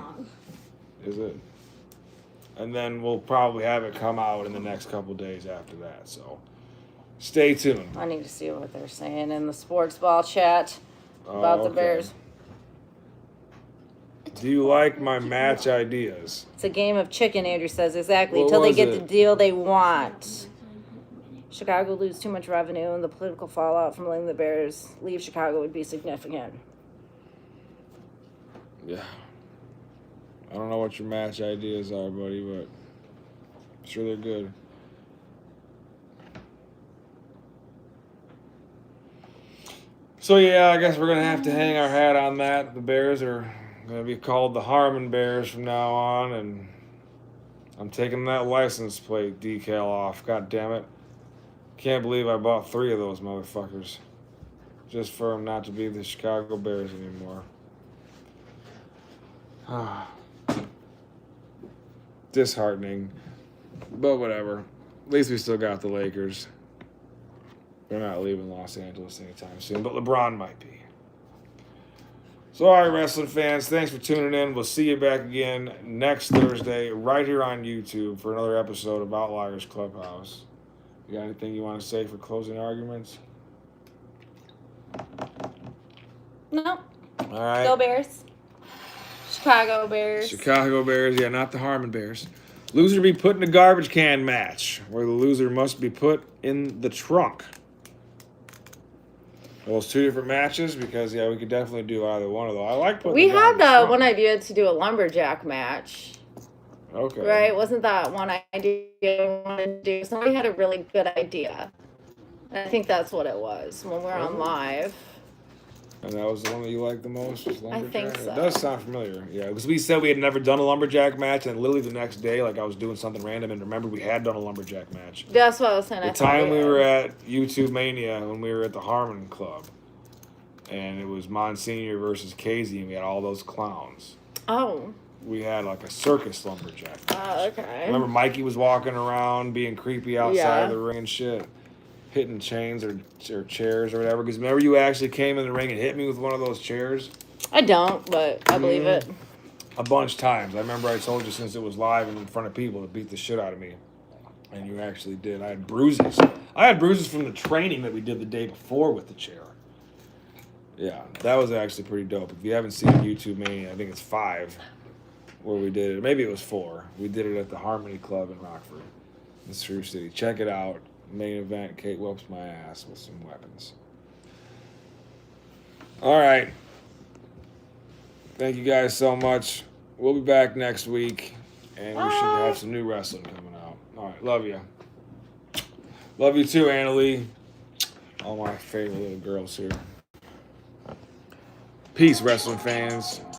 Speaker 3: Is it? And then we'll probably have it come out in the next couple days after that. So Stay tuned.
Speaker 2: I need to see what they're saying in the sports ball chat about the
Speaker 3: okay.
Speaker 2: Bears.
Speaker 3: Do you like my match ideas?
Speaker 2: It's a game of chicken, Andrew says. Exactly.
Speaker 3: What
Speaker 2: Until they
Speaker 3: was
Speaker 2: get
Speaker 3: it?
Speaker 2: the deal they want. Chicago lose too much revenue, and the political fallout from letting the Bears leave Chicago would be significant.
Speaker 3: Yeah. I don't know what your match ideas are, buddy, but I'm sure they're good. So, yeah, I guess we're going to have to hang our hat on that. The Bears are going to be called the Harmon Bears from now on, and I'm taking that license plate decal off. God damn it. Can't believe I bought 3 of those motherfuckers just for them not to be the Chicago Bears anymore. Disheartening, but whatever. At least we still got the Lakers. They're not leaving Los Angeles anytime soon, but LeBron might be. So, all right, wrestling fans, thanks for tuning in. We'll see you back again next Thursday right here on YouTube for another episode of Outliers Clubhouse. You got anything you want to say for closing arguments?
Speaker 2: No.
Speaker 3: All right.
Speaker 2: Go Bears. Chicago Bears.
Speaker 3: Chicago Bears, yeah, not the Harmon Bears. Loser be put in a garbage can match, where the loser must be put in the trunk. Those 2 different matches, because yeah, we could definitely do either one of those. I like putting.
Speaker 2: We
Speaker 3: the guy
Speaker 2: had
Speaker 3: in the
Speaker 2: the
Speaker 3: trunk.
Speaker 2: one idea to do a lumberjack match.
Speaker 3: Okay.
Speaker 2: Right? Wasn't that one idea we wanted to do? Somebody had a really good idea. And I think that's what it was when we were on live.
Speaker 3: And that was the one that you liked the most? Was lumberjack?
Speaker 2: think so.
Speaker 3: It does sound familiar. Yeah, because we said we had never done a lumberjack match, and literally the next day, like I was doing something random, and remember we had done a lumberjack match.
Speaker 2: That's what I was saying.
Speaker 3: The time we were at YouTube Mania, when we were at the Harmon Club, and it was Monsignor versus Casey, and we had all those clowns.
Speaker 2: Oh.
Speaker 3: We had like a circus lumberjack match.
Speaker 2: Oh, okay.
Speaker 3: Remember Mikey was walking around being creepy outside
Speaker 2: Yeah.
Speaker 3: of the ring and shit, hitting chains or chairs or whatever. Because remember you actually came in the ring and hit me with one of those chairs?
Speaker 2: I don't, but I believe it.
Speaker 3: A bunch of times. I remember I told you since it was live and in front of people to beat the shit out of me. And you actually did. I had bruises. I had bruises from the training that we did the day before with the chair. Yeah, that was actually pretty dope. If you haven't seen YouTube Mania, I think it's 5 where we did it. Maybe it was 4. We did it at the Harmony Club in Rockford, in Sioux City. Check it out. Main event, Kate whoops my ass with some weapons. All right. Thank you guys so much. We'll be back next week, and we should have some new wrestling coming out. All right, love you. Love you too, Annalie. All my favorite little girls here. Peace, wrestling fans.